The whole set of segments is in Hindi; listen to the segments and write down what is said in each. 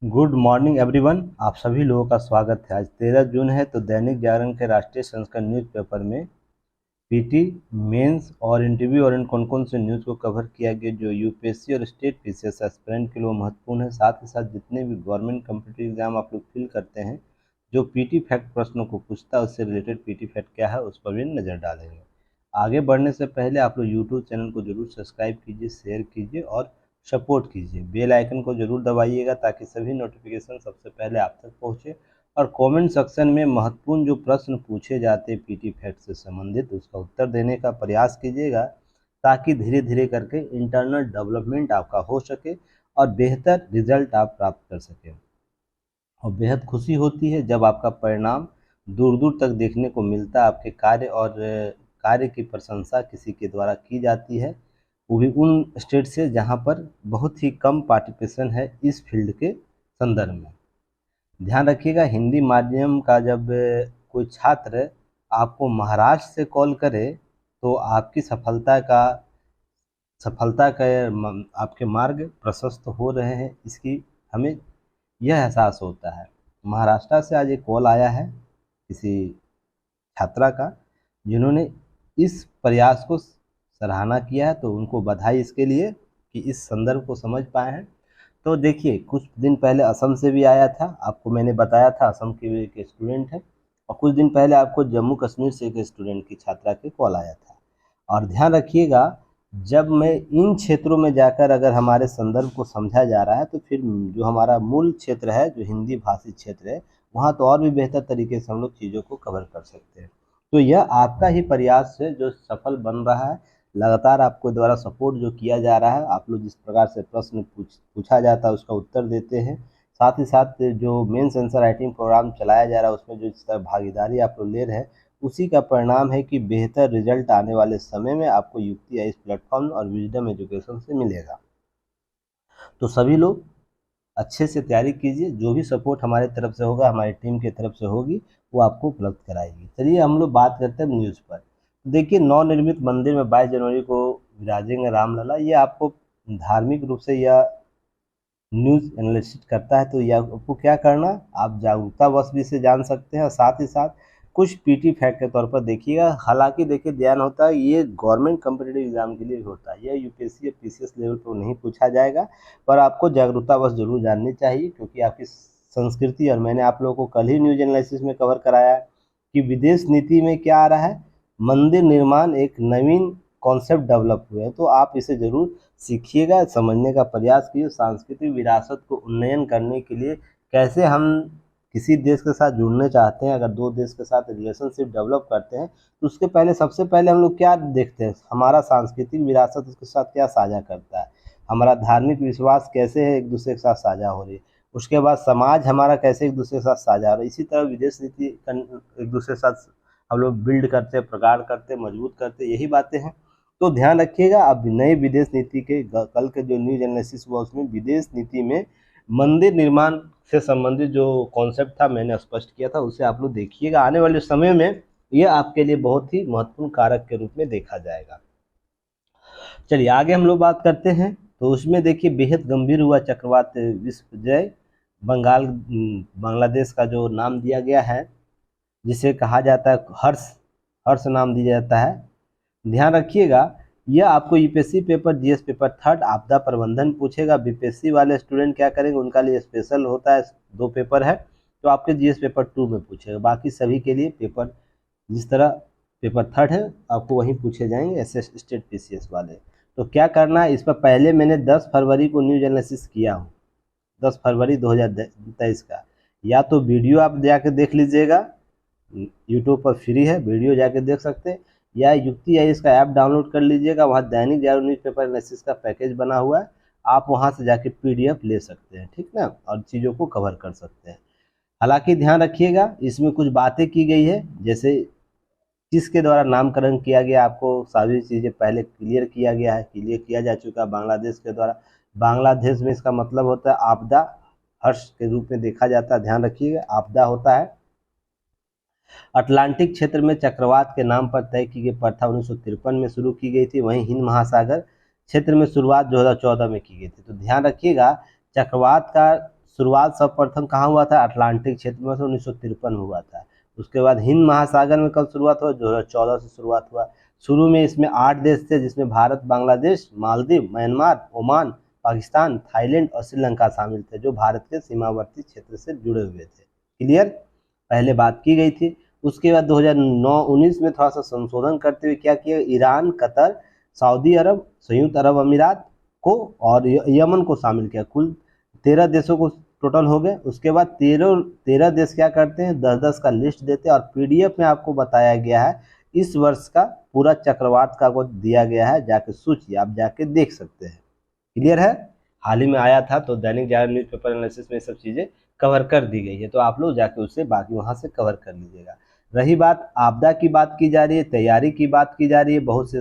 Good morning everyone. आप सभी लोगों का स्वागत है। आज 13 जून है तो दैनिक जागरण के राष्ट्रीय संस्करण न्यूज़पेपर में पीटी मेंस और इंटरव्यू और इन कौन कौन से न्यूज़ को कवर किया गया जो यूपीएससी और स्टेट पीसीएस एस्पिरेंट के लिए महत्वपूर्ण है। साथ ही साथ जितने भी गवर्नमेंट कम्पिटिटिव एग्जाम आप लोग फिल करते हैं जो पीटी फैक्ट प्रश्नों को पूछता है उससे रिलेटेड पीटी फैक्ट क्या है उस पर भी नज़र डालेंगे। आगे बढ़ने से पहले आप लोग यूट्यूब चैनल को जरूर सब्सक्राइब कीजिए, शेयर कीजिए और सपोर्ट कीजिए। बेल आइकन को जरूर दबाइएगा ताकि सभी नोटिफिकेशन सबसे पहले आप तक पहुंचे। और कमेंट सेक्शन में महत्वपूर्ण जो प्रश्न पूछे जाते हैं पीटी फैक्ट से संबंधित उसका उत्तर देने का प्रयास कीजिएगा ताकि धीरे धीरे करके इंटरनल डेवलपमेंट आपका हो सके और बेहतर रिजल्ट आप प्राप्त कर सकें। और बेहद खुशी होती है जब आपका परिणाम दूर दूर तक देखने को मिलता है। आपके कार्य और कार्य की प्रशंसा किसी के द्वारा की जाती है, वो भी उन स्टेट से जहां पर बहुत ही कम पार्टिसिपेशन है इस फील्ड के संदर्भ में। ध्यान रखिएगा, हिंदी माध्यम का जब कोई छात्र आपको महाराष्ट्र से कॉल करे तो आपकी सफलता का आपके मार्ग प्रशस्त हो रहे हैं, इसकी हमें यह एहसास होता है। महाराष्ट्र से आज एक कॉल आया है किसी छात्रा का जिन्होंने इस प्रयास को सराहना किया है, तो उनको बधाई इसके लिए कि इस संदर्भ को समझ पाए हैं। तो देखिए, कुछ दिन पहले असम से भी आया था, आपको मैंने बताया था असम के भी एक स्टूडेंट है। और कुछ दिन पहले आपको जम्मू कश्मीर से एक स्टूडेंट की छात्रा के कॉल आया था। और ध्यान रखिएगा, जब मैं इन क्षेत्रों में जाकर अगर हमारे संदर्भ को समझा जा रहा है तो फिर जो हमारा मूल क्षेत्र है, जो हिंदी भाषी क्षेत्र है, वहाँ तो और भी बेहतर तरीके से हम लोग चीज़ों को कवर कर सकते हैं। तो यह आपका ही प्रयास है जो सफल बन रहा है। लगातार आपको द्वारा सपोर्ट जो किया जा रहा है, आप लोग जिस प्रकार से प्रश्न पूछा जाता है उसका उत्तर देते हैं, साथ ही साथ जो मेंस आंसर राइटिंग प्रोग्राम चलाया जा रहा है उसमें जो इस तरह भागीदारी आप लोग ले रहे हैं, उसी का परिणाम है कि बेहतर रिजल्ट आने वाले समय में आपको युक्ति इस प्लेटफॉर्म और विजडम एजुकेशन से मिलेगा। तो सभी लोग अच्छे से तैयारी कीजिए, जो भी सपोर्ट हमारे तरफ से होगा, हमारी टीम की तरफ से होगी, वो आपको उपलब्ध कराएगी। चलिए हम लोग बात करते हैं न्यूज़ पर। देखिए, नवनिर्मित मंदिर में 22 जनवरी को विराजेंगे रामलला। ये आपको धार्मिक रूप से यह न्यूज़ एनालिसिस करता है, तो यह आपको क्या करना, आप जागरूकतावश भी इसे जान सकते हैं। और साथ ही साथ कुछ पीटी फैक्ट के तौर पर देखिएगा। हालांकि देखिए, ध्यान होता है ये गवर्नमेंट कम्पिटिटिव एग्जाम के लिए होता है, यह यूपीएससी या पीसीएस लेवल पर नहीं पूछा जाएगा, पर आपको जागरूकतावश जरूर जाननी चाहिए क्योंकि आपकी संस्कृति। और मैंने आप लोगों को कल ही न्यूज एनालिसिस में कवर कराया कि विदेश नीति में क्या आ रहा है, मंदिर निर्माण एक नवीन कॉन्सेप्ट डेवलप हुए हैं, तो आप इसे जरूर सीखिएगा, समझने का प्रयास कीजिए। सांस्कृतिक विरासत को उन्नयन करने के लिए कैसे हम किसी देश के साथ जुड़ने चाहते हैं, अगर दो देश के साथ रिलेशनशिप डेवलप करते हैं तो उसके पहले सबसे पहले हम लोग क्या देखते हैं, हमारा सांस्कृतिक विरासत उसके साथ क्या साझा करता है, हमारा धार्मिक विश्वास कैसे है एक दूसरे के साथ साझा हो रही है, उसके बाद समाज हमारा कैसे एक दूसरे के साथ साझा हो रहा है। इसी तरह विदेश नीति एक दूसरे के साथ हम लोग बिल्ड करते, प्रगाढ़ करते, मजबूत करते, यही बातें हैं। तो ध्यान रखिएगा, अब नई विदेश नीति के कल के जो न्यूज एनालिसिस हुआ उसमें विदेश नीति में मंदिर निर्माण से संबंधित जो कॉन्सेप्ट था मैंने स्पष्ट किया था, उसे आप लोग देखिएगा। आने वाले समय में यह आपके लिए बहुत ही महत्वपूर्ण कारक के रूप में देखा जाएगा। चलिए आगे हम लोग बात करते हैं। तो उसमें देखिए, बेहद गंभीर हुआ चक्रवात विश्वजय। बांग्लादेश का जो नाम दिया गया है, जिसे कहा जाता है हर्ष, हर्ष नाम दिया जाता है। ध्यान रखिएगा, यह आपको यूपीएससी पेपर जीएस पेपर 3 आपदा प्रबंधन पूछेगा। बीपीएससी वाले स्टूडेंट क्या करेंगे, उनका लिए स्पेशल होता है, 2 पेपर है, तो आपके जीएस पेपर 2 में पूछेगा। बाकी सभी के लिए पेपर जिस तरह पेपर 3 है आपको वहीं पूछे जाएंगे, एसएस स्टेट पीसीएस वाले। तो क्या करना है, इस पर पहले मैंने 10 फरवरी को न्यूज एनालिसिस किया हूँ, 10 फरवरी 2023 का। या तो वीडियो आप जाके देख लीजिएगा, यूट्यूब पर फ्री है, वीडियो जाके देख सकते हैं, या युक्ति है इसका ऐप डाउनलोड कर लीजिएगा, वहाँ दैनिक जागरण न्यूज़पेपर एनालिसिस का पैकेज बना हुआ है, आप वहाँ से जाके पीडीएफ ले सकते हैं, ठीक ना, और चीज़ों को कवर कर सकते हैं। हालांकि ध्यान रखिएगा, इसमें कुछ बातें की गई है, जैसे किसके द्वारा नामकरण किया गया, आपको सारी चीज़ें पहले क्लियर किया गया है, क्लियर किया जा चुका है बांग्लादेश के द्वारा। बांग्लादेश में इसका मतलब होता है आपदा, हर्ष के रूप में देखा जाता है, ध्यान रखिएगा, आपदा होता है। अटलांटिक क्षेत्र में चक्रवात के नाम पर तय की गई प्रथा 1953 में शुरू की गई थी, वहीं हिंद महासागर क्षेत्र में शुरुआत 2014 में की गई थी। तो ध्यान रखिएगा, चक्रवात का शुरुआत सर्वप्रथम कहाँ हुआ था? अटलांटिक क्षेत्र में 1953 में हुआ था। उसके बाद हिंद महासागर में कब शुरुआत हुआ? 2014 से शुरुआत हुआ। शुरू में इसमें 8 देश थे, जिसमें Bharat, Bangladesh, Maldives, Myanmar, Oman, Pakistan, Thailand और श्रीलंका शामिल थे, जो भारत के सीमावर्ती क्षेत्र से जुड़े हुए थे। क्लियर? पहले बात की गई थी। उसके बाद 2009-19 में थोड़ा सा संशोधन करते हुए क्या किया? ईरान, कतर, सऊदी अरब, संयुक्त अरब अमीरात को और यमन को शामिल किया। कुल 13 देशों को टोटल हो गए। उसके बाद 13 देश क्या करते हैं? 10-10 का लिस्ट देते हैं और पीडीएफ में आपको बताया गया है, इस वर्ष का पूरा चक्रवात का को दिया गया है, जाके सूची आप जाके देख सकते हैं। क्लियर है? हाल ही में आया था, तो दैनिक जागरण न्यूज़पेपर एनालिसिस में सब चीज़ें कवर कर दी गई है, तो आप लोग जाके उससे बाकी वहाँ से कवर कर लीजिएगा। रही बात आपदा की, बात की जा रही है, तैयारी की बात की जा रही है। बहुत से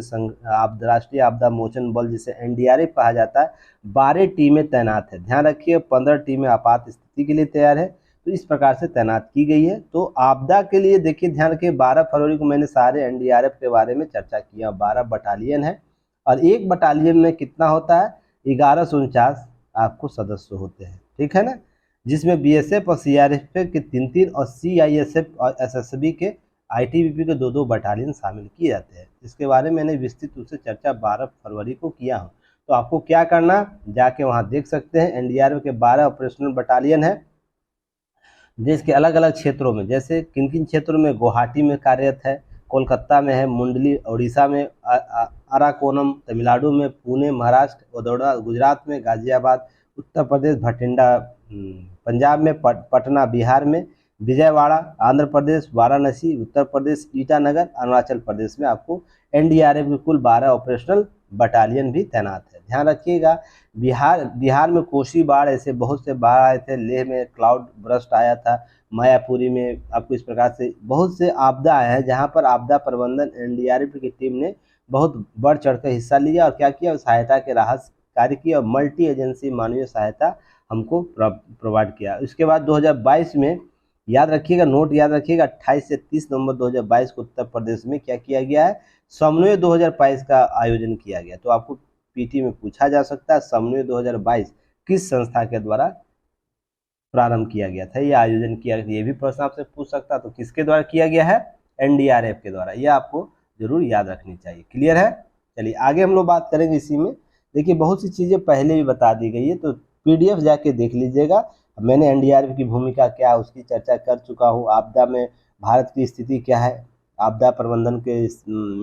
राष्ट्रीय आपदा मोचन बल, जिसे एनडीआरएफ कहा जाता है, 12 टीमें तैनात है। ध्यान रखिए, 15 टीमें आपात स्थिति के लिए तैयार है, तो इस प्रकार से तैनात की गई है। तो आपदा के लिए देखिए, ध्यान रखिए, 12 फरवरी को मैंने सारे एनडीआरएफ के बारे में चर्चा किया। 12 बटालियन है और एक बटालियन में कितना होता है? 1149 आपको सदस्य होते हैं, ठीक है ना, जिसमें बीएसएफ और सीआरएफ के 3-3 और सीआईएसएफ और एसएसबी के आईटीबीपी के 2-2 बटालियन शामिल किए जाते हैं। इसके बारे में मैंने विस्तृत रूप से चर्चा 12 फरवरी को किया हूँ, तो आपको क्या करना, जाके वहाँ देख सकते हैं। एनडीआरएफ के 12 ऑपरेशनल बटालियन है देश के अलग अलग क्षेत्रों में। जैसे किन किन क्षेत्रों में? गुवाहाटी में कार्यरत है, कोलकाता में है, मुंडली उड़ीसा में, अराकोनम तमिलनाडु में, पुणे महाराष्ट्र, वडोदरा गुजरात में, गाजियाबाद उत्तर प्रदेश, भटिंडा पंजाब में, पटना बिहार में, विजयवाड़ा आंध्र प्रदेश, वाराणसी उत्तर प्रदेश, ईटानगर अरुणाचल प्रदेश में आपको एनडीआरएफ के कुल 12 ऑपरेशनल बटालियन भी तैनात है। ध्यान रखिएगा, बिहार में कोसी बाढ़, ऐसे बहुत से बाढ़ आए थे। लेह में क्लाउड बर्स्ट आया था, मायापुरी में आपको इस प्रकार से बहुत से आपदा आए हैं, जहां पर आपदा प्रबंधन एनडीआरएफ की टीम ने बहुत बढ़ चढ़कर हिस्सा लिया और क्या किया? सहायता के राहत कार्य किया और मल्टी एजेंसी मानवीय सहायता हमको प्रोवाइड किया। उसके बाद 2022 में याद रखिएगा, नोट याद रखिएगा, 28 से 30 नवंबर 2022 को उत्तर प्रदेश में क्या किया गया है? समन्वय 2022 का आयोजन किया गया। तो आपको पीटी में पूछा जा सकता है, समन्वय 2022 किस संस्था के द्वारा प्रारंभ किया गया था, यह आयोजन किया गया? ये भी प्रश्न आपसे पूछ सकता है, तो किसके द्वारा किया गया है? एनडीआरएफ के द्वारा। यह आपको जरूर याद रखनी चाहिए। क्लियर है? चलिए आगे हम लोग बात करेंगे इसी में। देखिए, बहुत सी चीज़ें पहले भी बता दी गई है, तो पीडीएफ जाके देख लीजिएगा। मैंने एनडीआरएफ की भूमिका क्या, उसकी चर्चा कर चुका हूँ। आपदा में भारत की स्थिति क्या है, आपदा प्रबंधन के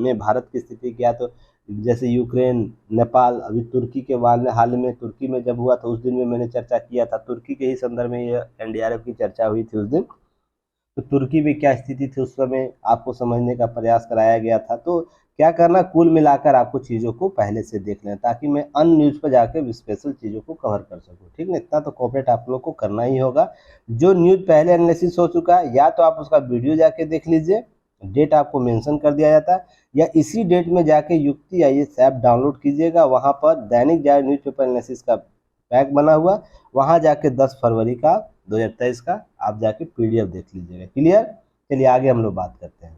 में भारत की स्थिति क्या, तो जैसे यूक्रेन, नेपाल, अभी तुर्की के हाल में तुर्की में जब हुआ था, उस दिन में मैंने चर्चा किया था। तुर्की के ही संदर्भ में ये एनडीआरएफ की चर्चा हुई थी उस दिन। तो तुर्की में क्या स्थिति थी उस समय, आपको समझने का प्रयास कराया गया था। तो क्या करना, कुल मिलाकर आपको चीज़ों को पहले से देख लें, ताकि मैं अन्य न्यूज़ पर जाकर स्पेशल चीज़ों को कवर कर सकूं। ठीक ना, इतना तो कोऑपरेट आप लोग को करना ही होगा। जो न्यूज़ पहले एनालिसिस हो चुका है, या तो आप उसका वीडियो जाके देख लीजिए, डेट आपको मेंशन कर दिया जाता है, या इसी डेट में जाके युक्ति आईएएस ऐप डाउनलोड कीजिएगा। वहाँ पर दैनिक जागरण न्यूज़पेपर एनालिसिस का पैक बना हुआ, वहाँ जाके 10 फरवरी का 2023 का आप जाके पीडीएफ देख लीजिएगा। क्लियर? चलिए आगे हम लोग बात करते हैं।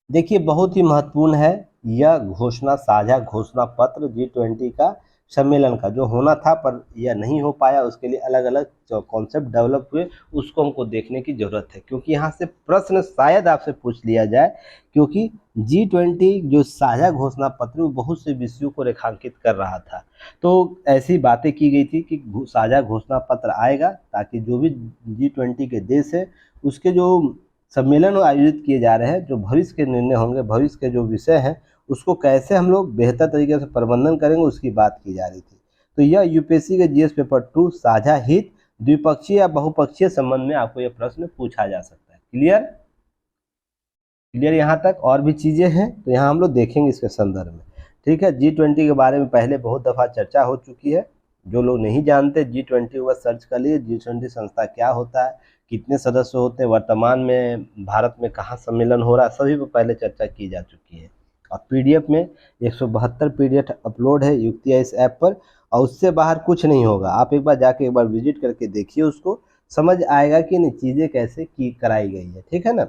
देखिए, बहुत ही महत्वपूर्ण है यह घोषणा, साझा घोषणा पत्र G20 का सम्मेलन का, जो होना था पर यह नहीं हो पाया। उसके लिए अलग अलग कॉन्सेप्ट डेवलप हुए, उसको हमको देखने की जरूरत है, क्योंकि यहाँ से प्रश्न शायद आपसे पूछ लिया जाए, क्योंकि G20 जो साझा घोषणा पत्र वो बहुत से विषयों को रेखांकित कर रहा था। तो ऐसी बातें की गई थी कि साझा घोषणा पत्र आएगा, ताकि जो भी G20 के देश है उसके जो सम्मेलन आयोजित किए जा रहे हैं, जो भविष्य के निर्णय होंगे, भविष्य के जो विषय हैं, उसको कैसे हम लोग बेहतर तरीके से प्रबंधन करेंगे, उसकी बात की जा रही थी। तो यह यूपीएससी के जीएस पेपर 2 साझा हित, द्विपक्षीय या बहुपक्षीय संबंध में आपको यह प्रश्न पूछा जा सकता है। क्लियर? क्लियर यहाँ तक? और भी चीज़ें हैं तो यहाँ हम लोग देखेंगे इसके संदर्भ में। ठीक है, G20 के बारे में पहले बहुत दफ़ा चर्चा हो चुकी है। जो लोग नहीं जानते G20 वह सर्च कर लिए, G20 संस्था क्या होता है, कितने सदस्य होते हैं, वर्तमान में भारत में कहाँ सम्मेलन हो रहा है, सभी पर पहले चर्चा की जा चुकी है। और पीडीएफ में 172 पीडीएफ अपलोड है युक्ति इस ऐप पर, और उससे बाहर कुछ नहीं होगा। आप एक बार जाके एक बार विजिट करके देखिए, उसको समझ आएगा कि नहीं चीज़ें कैसे की कराई गई है। ठीक है ना?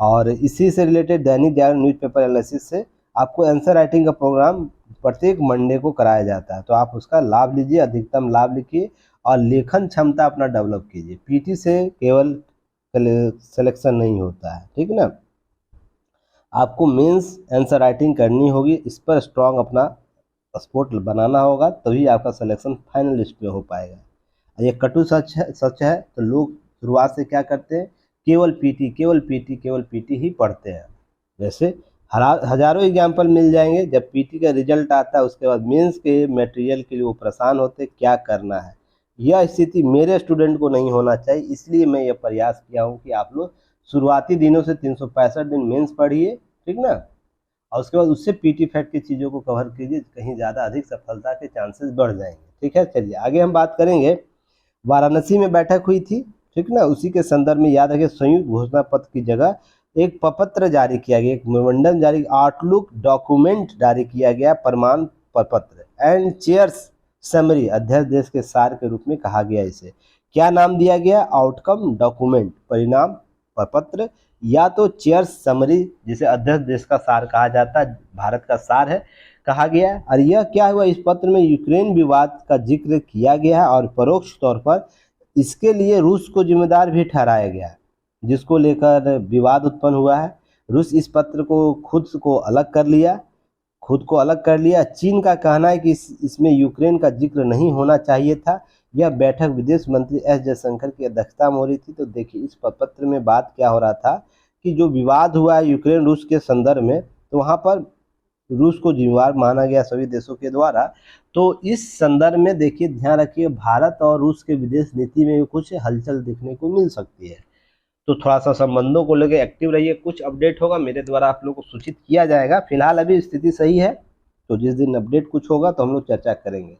और इसी से related Dainik Jagran newspaper analysis से आपको आंसर राइटिंग का प्रोग्राम प्रत्येक मंडे को कराया जाता है, तो आप उसका लाभ लीजिए, अधिकतम लाभ लिखिए और लेखन क्षमता अपना डेवलप कीजिए। पीटी से केवल सिलेक्शन नहीं होता है, ठीक ना। आपको मेंस आंसर राइटिंग करनी होगी, इस पर स्ट्रांग अपना स्पोर्ट बनाना होगा, तभी आपका सिलेक्शन फाइनल लिस्ट में हो पाएगा। ये कटु सच है तो लोग शुरुआत से क्या करते हैं, केवल पीटी केवल पीटी केवल पीटी ही पढ़ते हैं। वैसे हजारों एग्जाम्पल मिल जाएंगे, जब पीटी का रिजल्ट आता है उसके बाद मेंस के मटेरियल के लिए वो परेशान होते क्या करना है। यह स्थिति मेरे स्टूडेंट को नहीं होना चाहिए, इसलिए मैं ये प्रयास किया हूँ कि आप लोग शुरुआती दिनों से 365 दिन मेंस पढ़िए, ठीक ना, और उसके बाद उससे पीटी फैक्ट की चीज़ों को कवर कीजिए, कहीं ज़्यादा अधिक सफलता के चांसेस बढ़ जाएंगे, ठीक है। चलिए आगे हम बात करेंगे। वाराणसी में बैठक हुई थी, ठीक ना, उसी के संदर्भ में याद रखिए संयुक्त घोषणा पत्र की जगह एक प्रपत्र जारी किया गया, एक मेमोरेंडम जारी, आउटलुक डॉक्यूमेंट जारी किया गया, प्रमाण प्रपत्र एंड चेयर्स समरी, अध्यक्ष देश के सार के रूप में कहा गया। इसे क्या नाम दिया गया, आउटकम डॉक्यूमेंट, परिणाम प्रपत्र, या तो चेयर्स समरी जिसे अध्यक्ष देश का सार कहा जाता है, भारत का सार है, कहा गया। और यह क्या हुआ, इस पत्र में यूक्रेन विवाद का जिक्र किया गया है और परोक्ष तौर पर इसके लिए रूस को जिम्मेदार भी ठहराया गया है, जिसको लेकर विवाद उत्पन्न हुआ है। रूस इस पत्र को खुद को अलग कर लिया। चीन का कहना है कि इसमें यूक्रेन का जिक्र नहीं होना चाहिए था। यह बैठक विदेश मंत्री एस जयशंकर की अध्यक्षता में हो रही थी। तो देखिए इस पत्र में बात क्या हो रहा था कि जो विवाद हुआ है यूक्रेन रूस के संदर्भ में, तो वहाँ पर रूस को जिम्मेदार माना गया सभी देशों के द्वारा। तो इस संदर्भ में देखिए ध्यान रखिए, भारत और रूस के विदेश नीति में कुछ हलचल देखने को मिल सकती है, तो थोड़ा सा संबंधों को लेकर एक्टिव रहिए। कुछ अपडेट होगा मेरे द्वारा आप लोगों को सूचित किया जाएगा। फिलहाल अभी स्थिति सही है, तो जिस दिन अपडेट कुछ होगा तो हम लोग चर्चा करेंगे।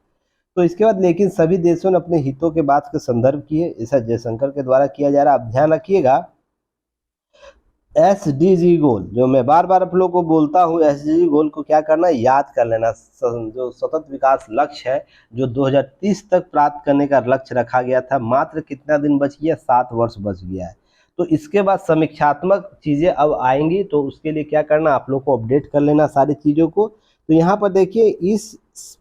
तो इसके बाद लेकिन सभी देशों ने अपने हितों के बात के संदर्भ किए, ऐसा जयशंकर के द्वारा किया जा रहा है। आप ध्यान रखिएगा SDG गोल, जो मैं बार बार आप लोगों को बोलता हूँ, SDG गोल को क्या करना है, याद कर लेना। जो सतत विकास लक्ष्य है, जो 2030 तक प्राप्त करने का लक्ष्य रखा गया था, मात्र कितना दिन बच गया, 7 वर्ष बच गया है। तो इसके बाद समीक्षात्मक चीज़ें अब आएंगी, तो उसके लिए क्या करना, आप लोग को अपडेट कर लेना सारी चीज़ों को। तो यहाँ पर देखिए इस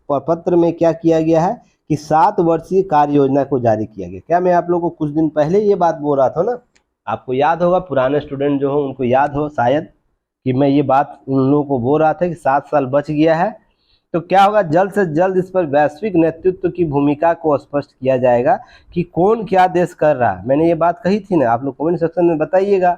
पत्र में क्या किया गया है कि 7 वर्षीय कार्य योजना को जारी किया गया। क्या मैं आप लोगों को कुछ दिन पहले ये बात बोल रहा था ना, आपको याद होगा, पुराने स्टूडेंट जो हो उनको याद हो शायद कि मैं ये बात उन लोगों को बोल रहा था कि 7 साल बच गया है। तो क्या होगा, जल्द से जल्द इस पर वैश्विक नेतृत्व की भूमिका को स्पष्ट किया जाएगा कि कौन क्या देश कर रहा है। मैंने ये बात कही थी ना, आप लोग कमेंट सेक्शन में बताइएगा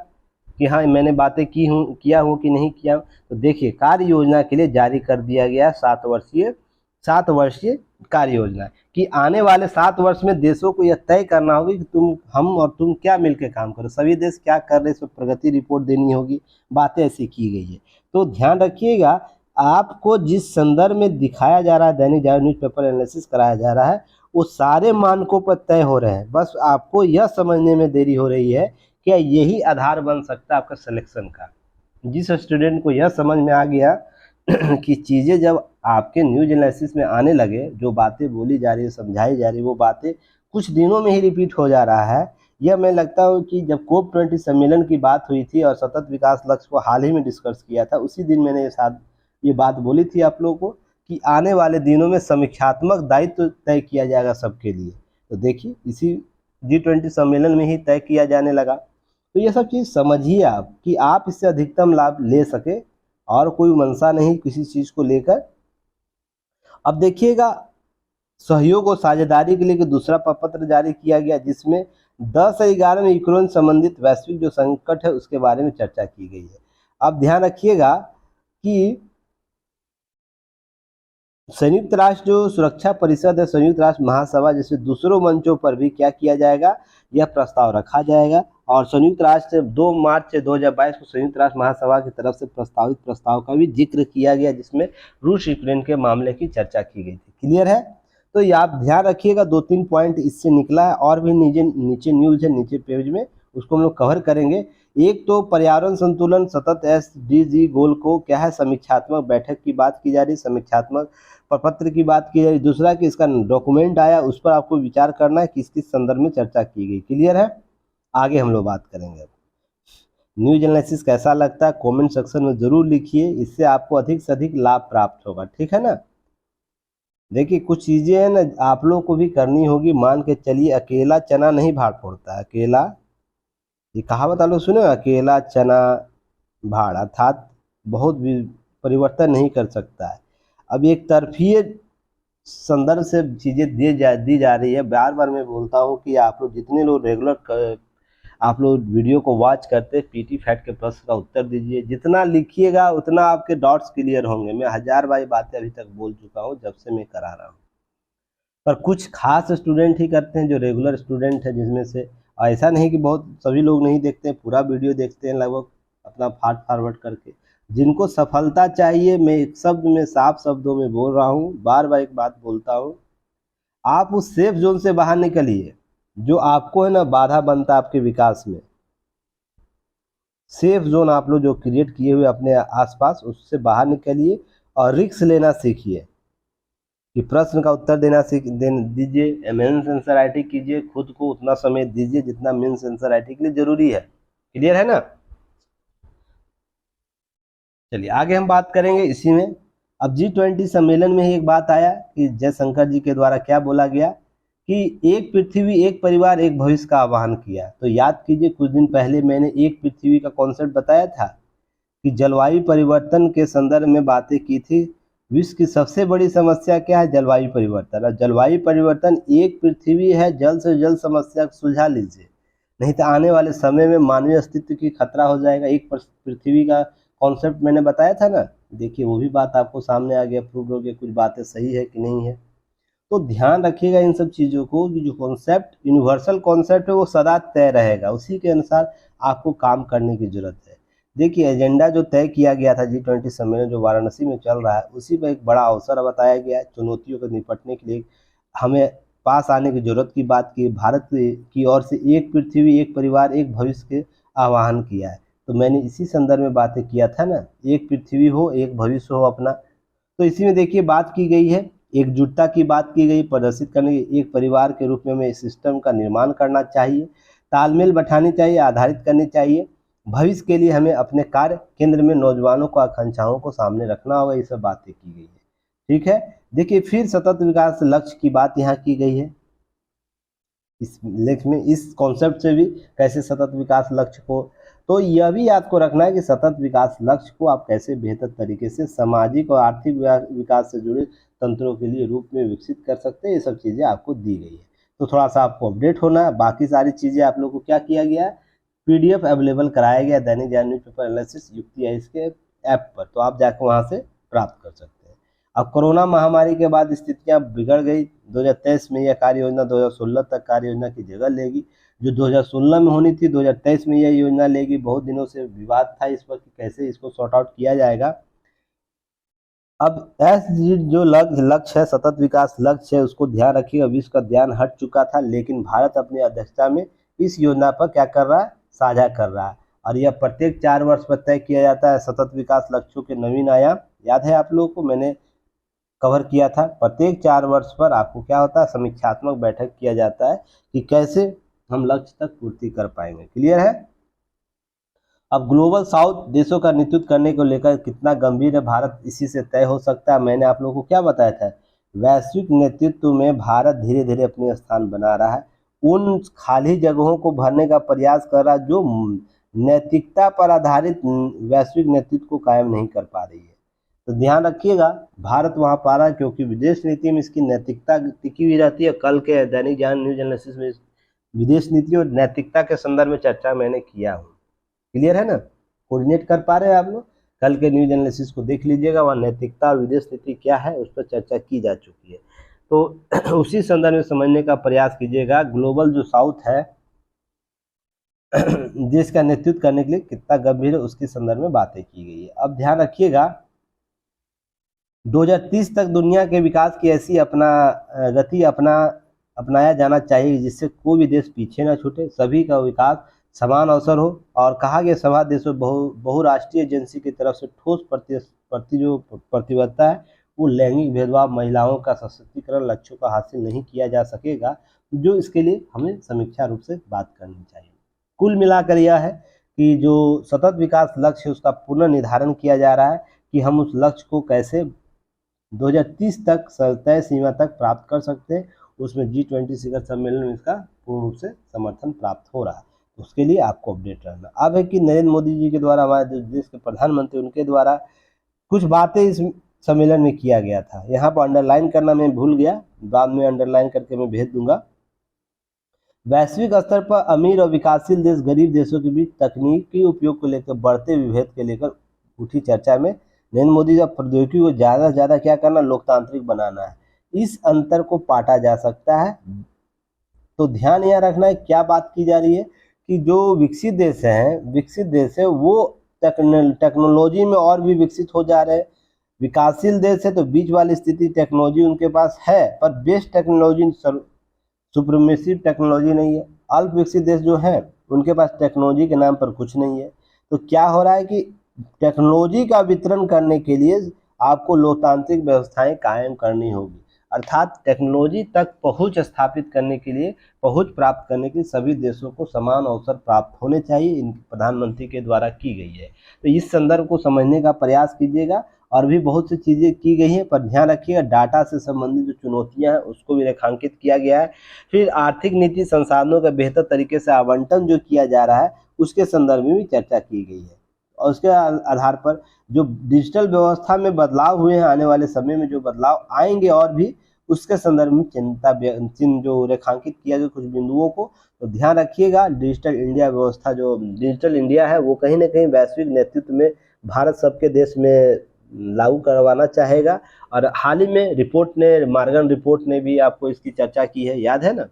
कि हाँ मैंने बातें किया हूँ कि नहीं किया। तो देखिए कार्य योजना के लिए जारी कर दिया गया 7 वर्षीय कार्य योजना कि आने वाले 7 वर्ष में देशों को यह तय करना होगी कि हम और तुम क्या मिलकर काम करो, सभी देश क्या कर रहे हैं, इस पर प्रगति रिपोर्ट देनी होगी। बातें ऐसी की गई है। तो ध्यान रखिएगा, आपको जिस संदर्भ में दिखाया जा रहा है, दैनिक जागरण न्यूज़पेपर एनालिसिस कराया जा रहा है, वो सारे मानकों पर तय हो रहे हैं। बस आपको यह समझने में देरी हो रही है क्या यही आधार बन सकता है आपका सिलेक्शन का। जिस स्टूडेंट को यह समझ में आ गया कि चीज़ें जब आपके न्यूज एनालिसिस में आने लगे, जो बातें बोली जा रही है, समझाई जा रही है, वो बातें कुछ दिनों में ही रिपीट हो जा रहा है। यह मैं लगता हूँ कि जब COP20 सम्मेलन की बात हुई थी और सतत विकास लक्ष्य को हाल ही में डिस्कस किया था, उसी दिन मैंने ये बात बोली थी आप लोगों को कि आने वाले दिनों में समीक्षात्मक दायित्व तय किया जाएगा सबके लिए। तो देखिए इसी G20 सम्मेलन में ही तय किया जाने लगा। तो ये सब चीज़ समझिए आप कि आप इससे अधिकतम लाभ ले सके, और कोई मंशा नहीं किसी चीज़ को लेकर। अब देखिएगा सहयोग और साझेदारी के लिए दूसरा प्रपत्र जारी किया गया, जिसमें 10 से 11 में यूक्रेन संबंधित वैश्विक जो संकट है उसके बारे में चर्चा की गई है। अब ध्यान रखिएगा कि संयुक्त राष्ट्र जो सुरक्षा परिषद है, संयुक्त राष्ट्र महासभा जैसे दूसरों मंचों पर भी क्या किया जाएगा, यह प्रस्ताव रखा जाएगा। और संयुक्त राष्ट्र 2 मार्च 2022 को संयुक्त राष्ट्र महासभा की तरफ से प्रस्तावित प्रस्ताव का भी जिक्र किया गया, जिसमें रूस यूक्रेन के मामले की चर्चा की गई थी। क्लियर है? तो ये आप ध्यान रखिएगा, 2-3 पॉइंट इससे निकला है, और भी नीचे न्यूज है नीचे पेज में, उसको हम लोग कवर करेंगे। एक तो पर्यावरण संतुलन सतत SDG गोल को क्या है, समीक्षात्मक बैठक की बात की जा रही, समीक्षात्मक प्रपत्र की बात की जा रही। दूसरा कि इसका डॉक्यूमेंट आया, उस पर आपको विचार करना है किस किस संदर्भ में चर्चा की गई। क्लियर है? आगे हम लोग बात करेंगे। न्यूज एनालिसिस कैसा लगता है कमेंट सेक्शन में जरूर लिखिए, इससे आपको अधिक से अधिक लाभ प्राप्त होगा। ठीक है ना? देखिए कुछ चीज़ें हैं ना आप लोग को भी करनी होगी, मान के चलिए अकेला चना नहीं भाड़ फोड़ता है, अकेला, ये कहावत आप लोग सुने हो, अकेला चना भाड़, अर्थात बहुत भी परिवर्तन नहीं कर सकता है। अब एक तरफी संदर्भ से चीज़ें दी जा रही है। बार बार मैं बोलता हूँ कि आप लोग जितने लोग रेगुलर आप लोग वीडियो को वॉच करते, पीटी फैट के प्रश्न का उत्तर दीजिए, जितना लिखिएगा उतना आपके डॉट्स क्लियर होंगे। मैं 1000 बार बातें अभी तक बोल चुका हूँ जब से मैं करा रहा हूँ, पर कुछ खास स्टूडेंट ही करते हैं जो रेगुलर स्टूडेंट है, जिसमें से ऐसा नहीं कि बहुत सभी लोग नहीं देखते हैं, पूरा वीडियो देखते हैं लगभग अपना फास्ट फॉरवर्ड करके। जिनको सफलता चाहिए, मैं एक शब्द में साफ शब्दों में बोल रहा हूँ, बार बार एक बात बोलता हूँ, आप उस सेफ जोन से बाहर निकलिए जो आपको है ना बाधा बनता है आपके विकास में। सेफ जोन आप लोग जो क्रिएट किए हुए अपने आसपास, उससे बाहर निकलिए और रिस्क लेना सीखिए कि प्रश्न का उत्तर देना दीजिए, मेंस आंसर राइटिंग कीजिए, खुद को उतना समय दीजिए जितना मेंस आंसर राइटिंग के लिए जरूरी है। क्लियर है ना? चलिए आगे हम बात करेंगे इसी में। अब G20 सम्मेलन में ही एक बात आया कि जयशंकर जी के द्वारा क्या बोला गया कि एक पृथ्वी एक परिवार एक भविष्य का आह्वान किया। तो याद कीजिए कुछ दिन पहले मैंने एक पृथ्वी का कॉन्सेप्ट बताया था कि जलवायु परिवर्तन के संदर्भ में बातें की थी। विश्व की सबसे बड़ी समस्या क्या है? जलवायु परिवर्तन। और जलवायु परिवर्तन एक पृथ्वी है, जल्द से जल्द समस्या को सुलझा लीजिए, नहीं तो आने वाले समय में मानवीय अस्तित्व की खतरा हो जाएगा। एक पृथ्वी का कॉन्सेप्ट मैंने बताया था ना, देखिए वो भी बात आपको सामने आ गया, प्रूव हो गया, कुछ बातें सही है कि नहीं है। तो ध्यान रखिएगा इन सब चीज़ों को, जो कॉन्सेप्ट यूनिवर्सल कॉन्सेप्ट है वो सदा तय रहेगा, उसी के अनुसार आपको काम करने की जरूरत है। देखिए एजेंडा जो तय किया गया था G20 सम्मेलन जो वाराणसी में चल रहा है, उसी पर एक बड़ा अवसर बताया गया है। चुनौतियों को निपटने के लिए हमें पास आने की जरूरत की बात की, भारत की ओर से एक पृथ्वी एक परिवार एक भविष्य के आह्वान किया है। तो मैंने इसी संदर्भ में बातें किया था ना, एक पृथ्वी हो एक भविष्य हो अपना। तो इसी में देखिए बात की गई है, एकजुटता की बात की गई, प्रदर्शित करने की, एक परिवार के रूप में हमें इस सिस्टम का निर्माण करना चाहिए, तालमेल बैठानी चाहिए, आधारित करनी चाहिए। भविष्य के लिए हमें अपने कार्य केंद्र में नौजवानों को, आकांक्षाओं को सामने रखना होगा। ये सब बातें की गई है, ठीक है। देखिए फिर सतत विकास लक्ष्य की बात यहाँ की गई है इस लेख में, इस कॉन्सेप्ट से भी कैसे सतत विकास लक्ष्य को, तो यह भी याद को रखना है कि सतत विकास लक्ष्य को आप कैसे बेहतर तरीके से सामाजिक और आर्थिक विकास से जुड़े तंत्रों के लिए रूप में विकसित कर सकते हैं। ये सब चीज़ें आपको दी गई है, तो थोड़ा सा आपको अपडेट होना है। बाकी सारी चीज़ें आप लोग को क्या किया गया है, PDF अवेलेबल कराया गया दैनिक जागरण न्यूज़पेपर एनालिसिस युक्ति है इसके ऐप पर, तो आप जाकर वहाँ से प्राप्त कर सकते हैं। अब कोरोना महामारी के बाद स्थितियां बिगड़ गई। 2023 में यह कार्य योजना 2016 तक कार्य योजना की जगह लेगी। जो 2016 में होनी थी 2023 में यह योजना लेगी। बहुत दिनों से विवाद था इस पर कि कैसे इसको सॉर्ट आउट किया जाएगा। अब जो लक्ष्य है, सतत विकास लक्ष्य है, उसको ध्यान रखिएगा। विश्व का ध्यान हट चुका था, लेकिन भारत अपनी अध्यक्षता में इस योजना पर क्या कर रहा है, साझा कर रहा है। और यह प्रत्येक 4 वर्ष पर तय किया जाता है। सतत विकास लक्ष्यों के नवीन आयाम याद है आप लोगों को, मैंने कवर किया था। प्रत्येक 4 वर्ष पर आपको क्या होता है, समीक्षात्मक बैठक किया जाता है कि कैसे हम लक्ष्य तक पूर्ति कर पाएंगे। क्लियर है? अब ग्लोबल साउथ देशों का नेतृत्व करने को लेकर कितना गंभीर है भारत, इसी से तय हो सकता है। मैंने आप लोगों को क्या बताया था, वैश्विक नेतृत्व में भारत धीरे धीरे अपने स्थान बना रहा है, उन खाली जगहों को भरने का प्रयास कर रहा है जो नैतिकता पर आधारित वैश्विक नेतृत्व को कायम नहीं कर पा रही है। तो ध्यान रखिएगा, भारत वहां पा रहा है क्योंकि विदेश नीति में इसकी नैतिकता टिकी हुई रहती है। कल के दैनिक जागरण न्यूज एनालिसिस में विदेश नीति और नैतिकता के संदर्भ में चर्चा मैंने किया हूँ। क्लियर है ना? कोऑर्डिनेट कर पा रहे हैं आप लोग? कल के न्यूज एनालिसिस को देख लीजिएगा, वहाँ नैतिकता और विदेश नीति क्या है उस पर चर्चा की जा चुकी है। तो उसी संदर्भ में समझने का प्रयास कीजिएगा। ग्लोबल जो साउथ है देश का नेतृत्व करने के लिए कितना गंभीर है, उसके संदर्भ में बातें की गई है। अब ध्यान रखिएगा 2030 तक दुनिया के विकास की ऐसी गति अपनाया जाना चाहिए जिससे कोई भी देश पीछे ना छूटे, सभी का विकास समान अवसर हो। और कहा गया सभा देशों बहुराष्ट्रीय एजेंसी की तरफ से ठोस प्रतिबद्धता है वो लैंगिक भेदभाव, महिलाओं का सशक्तिकरण लक्ष्यों का हासिल नहीं किया जा सकेगा, जो इसके लिए हमें समीक्षा रूप से बात करनी चाहिए। कुल मिलाकर यह है कि जो सतत विकास लक्ष्य है उसका पुनर्निर्धारण किया जा रहा है कि हम उस लक्ष्य को कैसे 2030 तक तय सीमा तक प्राप्त कर सकते हैं। उसमें G20 शिखर सम्मेलन में इसका पूर्ण रूप से समर्थन प्राप्त हो रहा है। उसके लिए आपको अपडेट रहना। अब है कि नरेंद्र मोदी जी के द्वारा, हमारे जो देश के प्रधानमंत्री, उनके द्वारा कुछ बातें इस सम्मेलन में किया गया था। यहाँ पर अंडरलाइन करना मैं भूल गया, बाद में अंडरलाइन करके मैं भेज दूंगा। वैश्विक स्तर पर अमीर और विकासशील देश, गरीब देशों के बीच तकनीकी उपयोग को लेकर बढ़ते विभेद के लेकर उठी चर्चा में नरेंद्र मोदी का प्रौद्योगिकी को ज़्यादा से ज़्यादा क्या करना, लोकतांत्रिक बनाना है। इस अंतर को पाटा जा सकता है। तो ध्यान यहाँ रखना है, क्या बात की जा रही है कि जो विकसित देश है वो टेक्नोलॉजी में और भी विकसित हो जा रहे हैं। विकासशील देश है तो बीच वाली स्थिति, टेक्नोलॉजी उनके पास है पर बेस्ट टेक्नोलॉजी, सुप्रीमेसिव टेक्नोलॉजी नहीं है। अल्प विकसित देश जो हैं उनके पास टेक्नोलॉजी के नाम पर कुछ नहीं है। तो क्या हो रहा है कि टेक्नोलॉजी का वितरण करने के लिए आपको लोकतांत्रिक व्यवस्थाएं कायम करनी होगी, अर्थात टेक्नोलॉजी तक पहुंच स्थापित करने के लिए, पहुंच प्राप्त करने के लिए सभी देशों को समान अवसर प्राप्त होने चाहिए। इन प्रधानमंत्री के द्वारा की गई है। तो इस संदर्भ को समझने का प्रयास कीजिएगा। और भी बहुत सी चीज़ें की गई हैं, पर ध्यान रखिएगा डाटा से संबंधित जो चुनौतियां हैं उसको भी रेखांकित किया गया है। फिर आर्थिक नीति संसाधनों का बेहतर तरीके से आवंटन जो किया जा रहा है उसके संदर्भ में भी चर्चा की गई है। और उसके आधार पर जो डिजिटल व्यवस्था में बदलाव हुए हैं, आने वाले समय में जो बदलाव आएंगे और भी, उसके संदर्भ में चिन्ह जो रेखांकित किया गया कुछ बिंदुओं को, तो ध्यान रखिएगा। डिजिटल इंडिया व्यवस्था, जो डिजिटल इंडिया है वो कहीं ना कहीं वैश्विक नेतृत्व में भारत सबके देश में लागू करवाना चाहेगा। और हाल ही में मार्गन रिपोर्ट ने भी आपको इसकी चर्चा की है, याद है ना,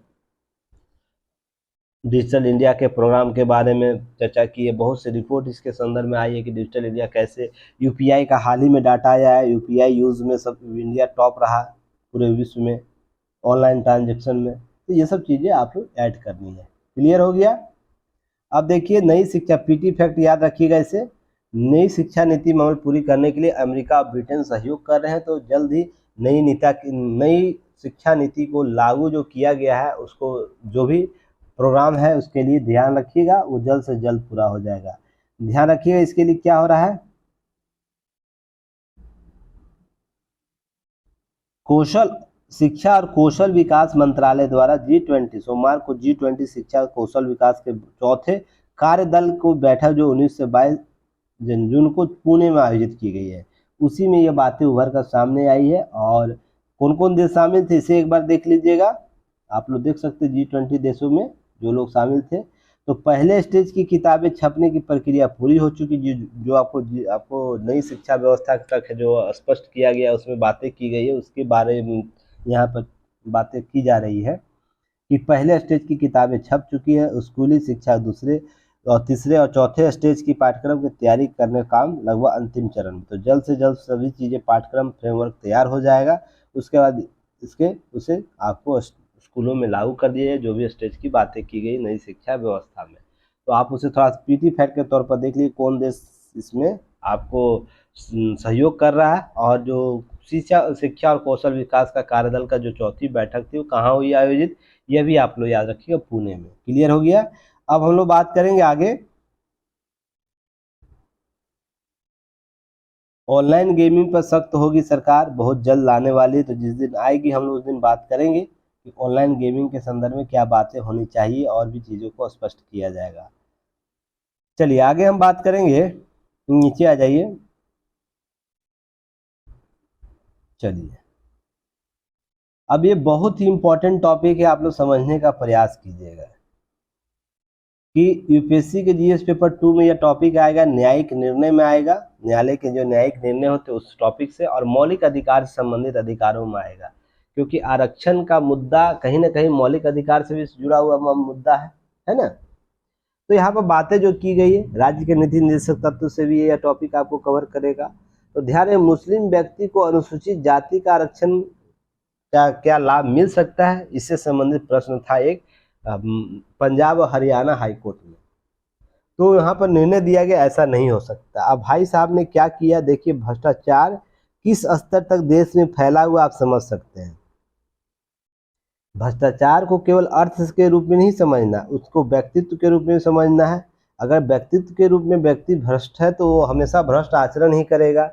डिजिटल इंडिया के प्रोग्राम के बारे में चर्चा की है। बहुत से रिपोर्ट इसके संदर्भ में आई है कि डिजिटल इंडिया कैसे, यूपीआई का हाल ही में डाटा आया है, यूपीआई यूज़ में सब इंडिया टॉप रहा पूरे विश्व में, ऑनलाइन ट्रांजेक्शन में। तो ये सब चीज़ें आप लोग ऐड करनी है। क्लियर हो गया। अब देखिए नई शिक्षा, पीटी फैक्ट याद रखिएगा इसे। नई शिक्षा नीति में अमल पूरी करने के लिए अमेरिका और ब्रिटेन सहयोग कर रहे हैं। तो जल्द ही नई शिक्षा नीति को लागू जो किया गया है, उसको जो भी प्रोग्राम है उसके लिए ध्यान रखिएगा, वो जल्द से जल्द पूरा हो जाएगा। ध्यान रखिएगा इसके लिए क्या हो रहा है, कौशल शिक्षा और कौशल विकास मंत्रालय द्वारा G20 सोमवार को G20 शिक्षा और कौशल विकास के चौथे कार्यदल को बैठक जो 19 से 22 जून को पुणे में आयोजित की गई है, उसी में ये बातें उभर कर सामने आई है। और कौन कौन देश शामिल थे इसे एक बार देख लीजिएगा। आप लोग देख सकते हैं G20 देशों में जो लोग शामिल थे। तो पहले स्टेज की किताबें छपने की प्रक्रिया पूरी हो चुकी, जो आपको नई शिक्षा व्यवस्था तक जो स्पष्ट किया गया उसमें बातें की गई है, उसके बारे में यहाँ पर बातें की जा रही है कि पहले स्टेज की किताबें छप चुकी है। स्कूली शिक्षा दूसरे और तीसरे और चौथे स्टेज की पाठ्यक्रम की तैयारी करने का काम लगभग अंतिम चरण में। तो जल्द से जल्द सभी चीज़ें, पाठ्यक्रम फ्रेमवर्क तैयार हो जाएगा। उसके बाद उसे आपको स्कूलों में लागू कर दिया जाए, जो भी स्टेज की बातें की गई नई शिक्षा व्यवस्था में। तो आप उसे थोड़ा पीटी फैक्ट के तौर पर देख लीजिए, कौन देश इसमें आपको सहयोग कर रहा है। और जो शिक्षा और कौशल विकास का कार्यदल का जो चौथी बैठक थी वो कहाँ हुई आयोजित, यह भी आप लोग याद रखिएगा, पुणे में। क्लियर हो गया। अब हम लोग बात करेंगे आगे, ऑनलाइन गेमिंग पर सख्त होगी सरकार, बहुत जल्द लाने वाली है। तो जिस दिन आएगी हम लोग उस दिन बात करेंगे कि ऑनलाइन गेमिंग के संदर्भ में क्या बातें होनी चाहिए, और भी चीज़ों को स्पष्ट किया जाएगा। चलिए आगे हम बात करेंगे, नीचे आ जाइए। चलिए अब ये बहुत ही इंपॉर्टेंट टॉपिक है, आप लोग समझने का प्रयास कीजिएगा कि यूपीएससी के जीएस पेपर 2 में यह टॉपिक आएगा, न्यायिक निर्णय में आएगा। न्यायालय के जो न्यायिक निर्णय होते हैं उस टॉपिक से, और मौलिक अधिकार से संबंधित अधिकारों में आएगा, क्योंकि आरक्षण का मुद्दा कहीं ना कहीं मौलिक अधिकार से भी जुड़ा हुआ मुद्दा है ना। तो यहाँ पर बातें जो की गई है, राज्य के नीति निर्देशक तत्व से भी यह टॉपिक आपको कवर करेगा। तो ध्यान है, मुस्लिम व्यक्ति को अनुसूचित जाति का आरक्षण क्या लाभ मिल सकता है, इससे संबंधित प्रश्न था एक पंजाब और हरियाणा हाई कोर्ट में। तो यहाँ पर निर्णय दिया गया ऐसा नहीं हो सकता। अब भाई साहब ने क्या किया, देखिए, भ्रष्टाचार किस स्तर तक देश में फैला हुआ आप समझ सकते हैं। भ्रष्टाचार को केवल अर्थ के रूप में नहीं समझना, उसको व्यक्तित्व के रूप में समझना है। अगर व्यक्तित्व के रूप में व्यक्ति भ्रष्ट है तो वो हमेशा भ्रष्ट आचरण ही करेगा।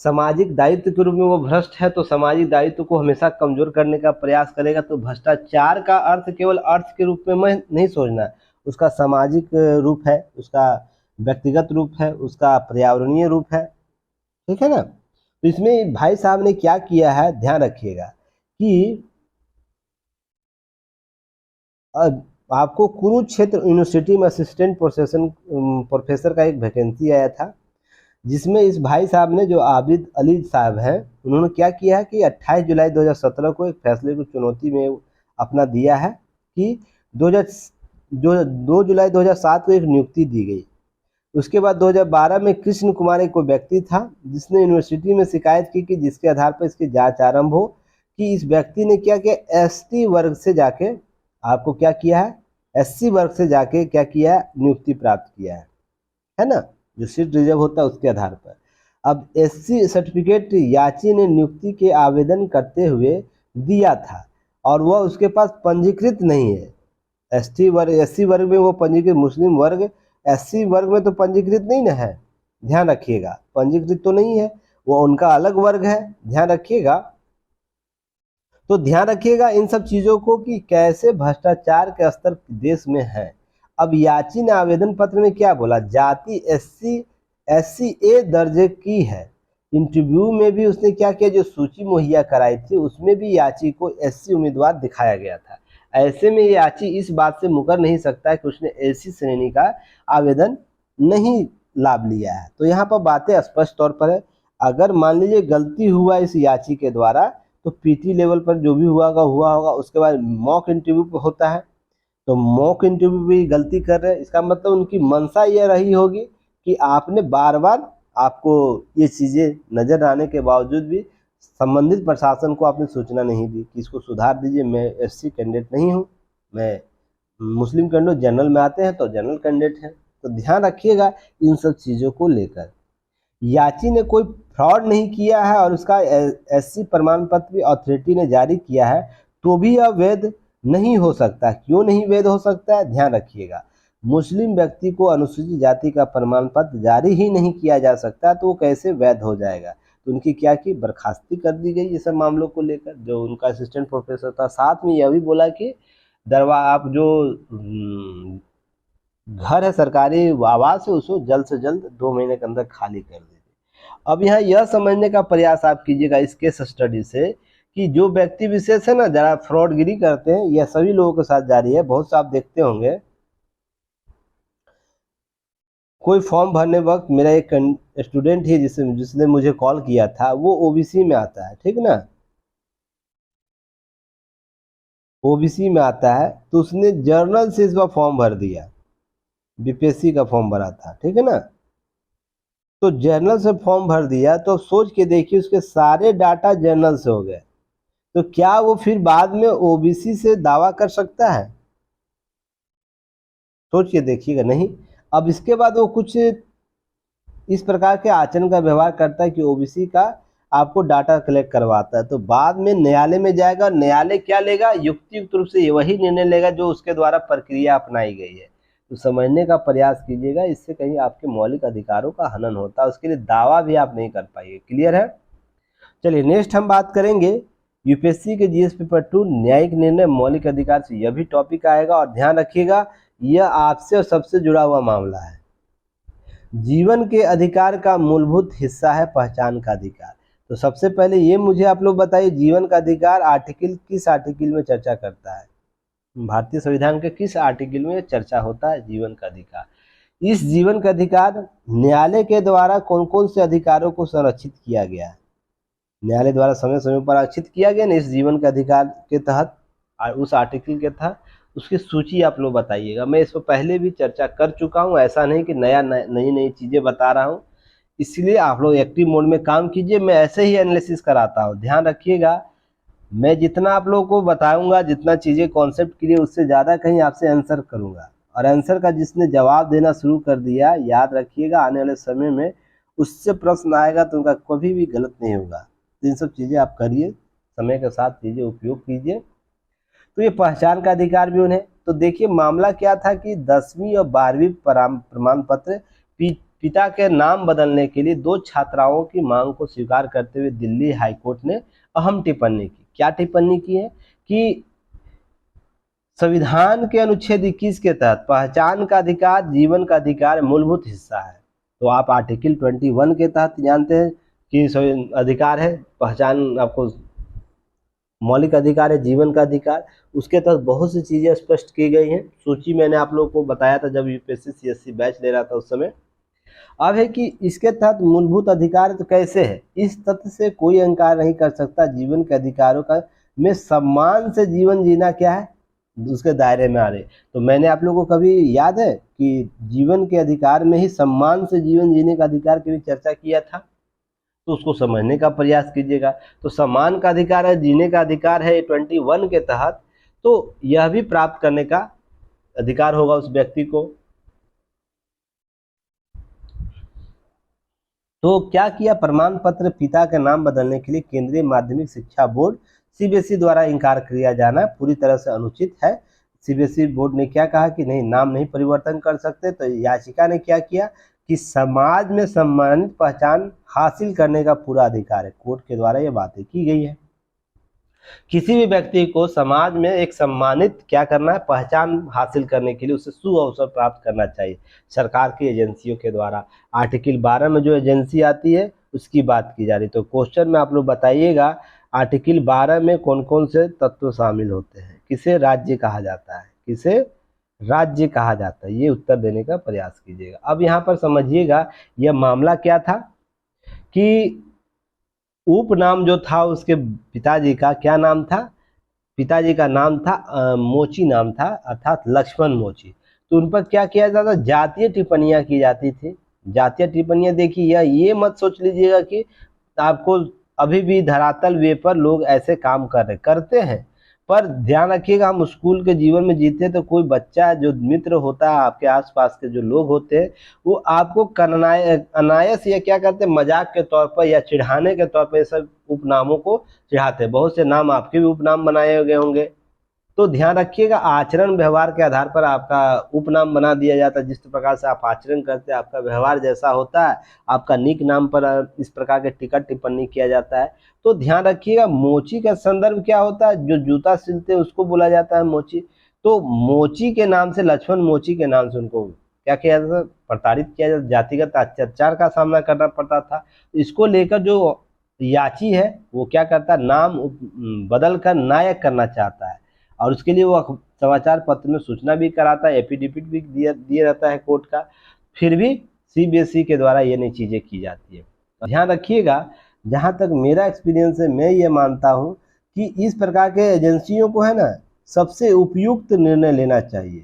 सामाजिक दायित्व के रूप में वो भ्रष्ट है तो सामाजिक दायित्व को हमेशा कमजोर करने का प्रयास करेगा। तो भ्रष्टाचार का अर्थ केवल अर्थ के रूप में नहीं सोचना, उसका सामाजिक रूप है, उसका व्यक्तिगत रूप है, उसका पर्यावरणीय रूप है, ठीक है ना। तो इसमें भाई साहब ने क्या किया है, ध्यान रखिएगा कि आपको कुरुक्षेत्र यूनिवर्सिटी में असिस्टेंट प्रोफेसर का एक वैकेंसी आया था, जिसमें इस भाई साहब ने, जो आबिद अली साहब हैं, उन्होंने क्या किया है कि 28 जुलाई 2017 को एक फैसले को चुनौती में अपना दिया है कि 2 जुलाई 2007 को एक नियुक्ति दी गई। उसके बाद 2012 में कृष्ण कुमार एक कोई व्यक्ति था जिसने यूनिवर्सिटी में शिकायत की कि जिसके आधार पर इसकी जांच आरंभ हो कि इस व्यक्ति ने क्या किया, एसटी वर्ग से जाके, आपको क्या किया है, एससी वर्ग से जाके क्या किया है, नियुक्ति प्राप्त किया है ना, जो सीट रिजर्व होता है उसके आधार पर। अब एससी सर्टिफिकेट याची ने नियुक्ति के आवेदन करते हुए दिया था और वह उसके पास पंजीकृत नहीं है। एससी वर्ग में वो पंजीकृत, मुस्लिम वर्ग, एससी वर्ग में तो पंजीकृत नहीं ना है, ध्यान रखिएगा, पंजीकृत तो नहीं है, वो उनका अलग वर्ग है, ध्यान रखिएगा। तो ध्यान रखिएगा इन सब चीज़ों को कि कैसे भ्रष्टाचार के स्तर देश में है। अब याची ने आवेदन पत्र में क्या बोला, जाति एससी ए दर्जे की है। इंटरव्यू में भी उसने क्या किया, जो सूची मुहैया कराई थी उसमें भी याची को एससी उम्मीदवार दिखाया गया था। ऐसे में याची इस बात से मुकर नहीं सकता कि उसने एससी श्रेणी का आवेदन नहीं लाभ लिया है। तो यहाँ पर बातें स्पष्ट तौर पर है। अगर मान लीजिए गलती हुआ इस याची के द्वारा, तो पीटी लेवल पर जो भी हुआ होगा, उसके बाद मॉक इंटरव्यू होता है, तो मॉक इंटरव्यू भी गलती कर रहे हैं, इसका मतलब उनकी मंशा यह रही होगी कि आपने बार बार, आपको ये चीज़ें नज़र आने के बावजूद भी संबंधित प्रशासन को आपने सूचना नहीं दी कि इसको सुधार दीजिए, मैं एससी कैंडिडेट नहीं हूँ, मैं मुस्लिम कैंडिडेट जनरल में आते हैं तो जनरल कैंडिडेट हैं। तो ध्यान रखिएगा इन सब चीज़ों को लेकर। याची ने कोई फ्रॉड नहीं किया है और उसका एससी प्रमाण पत्र भी अथॉरिटी ने जारी किया है, तो भी यह वैध नहीं हो सकता। क्यों नहीं वैध हो सकता है, ध्यान रखिएगा। मुस्लिम व्यक्ति को अनुसूचित जाति का प्रमाण पत्र जारी ही नहीं किया जा सकता, तो वो कैसे वैध हो जाएगा। तो उनकी क्या की, बर्खास्ती कर दी गई ये सब मामलों को लेकर। जो उनका असिस्टेंट प्रोफेसर था, साथ में यह भी बोला कि आप जो घर है, सरकारी आवास है, उसको जल्द से जल्द 2 महीने के अंदर खाली कर दीजिए। अब यहाँ यह समझने का प्रयास आप कीजिएगा इस केस स्टडी से कि जो व्यक्ति विशेष है ना, जरा फ्रॉडगिरी करते हैं, यह सभी लोगों के साथ जारी है। बहुत से आप देखते होंगे, कोई फॉर्म भरने वक्त, मेरा एक स्टूडेंट ही जिसने मुझे कॉल किया था, वो ओबीसी में आता है, ठीक ना, ओबीसी में आता है, तो उसने जर्नल से इस बार फॉर्म भर दिया, बीपीएससी का फॉर्म भरा था, ठीक है ना। तो जर्नल से फॉर्म भर दिया, तो सोच के देखिए उसके सारे डाटा जर्नल से हो गए, तो क्या वो फिर बाद में ओबीसी से दावा कर सकता है? सोच के देखिएगा, नहीं। अब इसके बाद वो कुछ इस प्रकार के आचरण का व्यवहार करता है कि ओबीसी का आपको डाटा कलेक्ट करवाता है, तो बाद में न्यायालय में जाएगा, न्यायालय क्या लेगा, युक्तियुक्त रूप से वही निर्णय लेगा जो उसके द्वारा प्रक्रिया अपनाई गई है। तो समझने का प्रयास कीजिएगा, इससे कहीं आपके मौलिक अधिकारों का हनन होता है, उसके लिए दावा भी आप नहीं कर पाएंगे। क्लियर है? चलिए नेक्स्ट हम बात करेंगे यूपीएससी के जीएस पेपर 2 न्यायिक निर्णय मौलिक अधिकार से, यह भी टॉपिक आएगा। और ध्यान रखिएगा यह आपसे और सबसे जुड़ा हुआ मामला है। जीवन के अधिकार का मूलभूत हिस्सा है पहचान का अधिकार। तो सबसे पहले ये मुझे आप लोग बताइए, जीवन का अधिकार आर्टिकल किस आर्टिकल में चर्चा करता है? भारतीय संविधान के किस आर्टिकल में चर्चा होता है जीवन का अधिकार? इस जीवन का अधिकार न्यायालय के द्वारा कौन कौन से अधिकारों को संरक्षित किया गया है? न्यायालय द्वारा समय समय पर आरक्षित किया गया ना इस जीवन के अधिकार के तहत, उस आर्टिकल के तहत उसकी सूची आप लोग बताइएगा। मैं इस पर पहले भी चर्चा कर चुका हूं, ऐसा नहीं कि नई नई चीज़ें बता रहा हूं, इसलिए आप लोग एक्टिव मोड में काम कीजिए। मैं ऐसे ही एनालिसिस कराता हूं, ध्यान रखिएगा। मैं जितना आप लोगों को बताऊंगा, जितना चीज़ें कॉन्सेप्ट के लिए, उससे ज़्यादा कहीं आपसे आंसर करूंगा। और आंसर का जिसने जवाब देना शुरू कर दिया, याद रखिएगा आने वाले समय में उससे प्रश्न आएगा तो उनका कभी भी गलत नहीं होगा। इन सब चीज़ें आप करिए, समय के साथ चीज़ें उपयोग कीजिए। तो ये पहचान का अधिकार भी उन्हें, तो देखिए मामला क्या था कि 10वीं और 12वीं प्रमाण पत्र पिता के नाम बदलने के लिए 2 छात्राओं की मांग को स्वीकार करते हुए दिल्ली हाईकोर्ट ने अहम टिप्पणी की। क्या टिप्पणी की है कि संविधान के अनुच्छेद 21 के तहत पहचान का अधिकार जीवन का अधिकार मूलभूत हिस्सा है। तो आप आर्टिकल 21 के तहत जानते हैं कि अधिकार है, पहचान आपको मौलिक अधिकार है, जीवन का अधिकार। उसके तहत बहुत सी चीज़ें स्पष्ट की गई हैं। सूची मैंने आप लोगों को बताया था जब यूपीएससी सीएससी बैच ले रहा था उस समय। अब है कि इसके तहत मूलभूत अधिकार तो कैसे है, इस तथ्य से कोई इंकार नहीं कर सकता जीवन के अधिकारों का में सम्मान से जीवन जीना क्या है, उसके दायरे में आ रहे। तो मैंने आप लोगों को कभी याद है कि जीवन के अधिकार में ही सम्मान से जीवन जीने का अधिकार की भी चर्चा किया था, तो उसको समझने का प्रयास कीजिएगा। तो सम्मान का अधिकार है, जीने का अधिकार है 21 के तहत, तो यह भी प्राप्त करने का अधिकार होगा उस व्यक्ति को। तो क्या किया, प्रमाण पत्र पिता का नाम बदलने के लिए केंद्रीय माध्यमिक शिक्षा बोर्ड सीबीएसई द्वारा इनकार किया जाना पूरी तरह से अनुचित है। सीबीएसई बोर्ड ने क्या कहा कि नहीं, नाम नहीं परिवर्तन कर सकते। तो याचिका ने क्या किया कि समाज में सम्मानित पहचान हासिल करने का पूरा अधिकार है। कोर्ट के द्वारा ये बातें की गई है। किसी भी व्यक्ति को समाज में एक सम्मानित क्या करना है, पहचान हासिल करने के लिए उसे सुअवसर प्राप्त करना चाहिए सरकार की एजेंसियों के द्वारा। आर्टिकल 12 में जो एजेंसी आती है उसकी बात की जा रही। तो क्वेश्चन में आप लोग बताइएगा आर्टिकल 12 में कौन कौन से तत्व शामिल होते हैं, किसे राज्य कहा जाता है, किसे राज्य कहा जाता है, ये उत्तर देने का प्रयास कीजिएगा। अब यहाँ पर समझिएगा यह मामला क्या था कि उपनाम जो था उसके पिताजी का क्या नाम था, पिताजी का नाम था मोची नाम था, अर्थात लक्ष्मण मोची। तो उन पर क्या किया जाता, जातीय टिप्पणियां की जाती थी। जातीय टिप्पणियां देखिए, ये मत सोच लीजिएगा कि आपको अभी भी धरातल वे पर लोग ऐसे काम करते हैं, पर ध्यान रखिएगा हम स्कूल के जीवन में जीते तो कोई बच्चा जो मित्र होता है, आपके आसपास के जो लोग होते हैं, वो आपको अनायास या क्या करते हैं, मजाक के तौर पर या चिढ़ाने के तौर पर सब उपनामों को चिढ़ाते हैं। बहुत से नाम आपके भी उपनाम बनाए गए होंगे। तो ध्यान रखिएगा आचरण व्यवहार के आधार पर आपका उपनाम बना दिया जाता है। जिस प्रकार से आप आचरण करते हैं, आपका व्यवहार जैसा होता है, आपका निक नाम पर इस प्रकार के टिकट टिप्पणी किया जाता है। तो ध्यान रखिएगा मोची का संदर्भ क्या होता है, जो जूता सिलते हैं उसको बोला जाता है मोची। तो मोची के नाम से, लक्ष्मण मोची के नाम से उनको क्या किया जाता, प्रताड़ित किया जाता, जातिगत अत्याचार का सामना करना पड़ता था। इसको लेकर जो याची है वो क्या करता है, नाम बदल कर नायक करना चाहता है, और उसके लिए वो समाचार पत्र में सूचना भी कराता है, एफिडेविट भी दिया रहता है कोर्ट का। फिर भी सीबीएसई के द्वारा ये नई चीज़ें की जाती है। ध्यान रखिएगा, जहाँ तक मेरा एक्सपीरियंस है, मैं ये मानता हूँ कि इस प्रकार के एजेंसियों को है ना सबसे उपयुक्त निर्णय लेना चाहिए।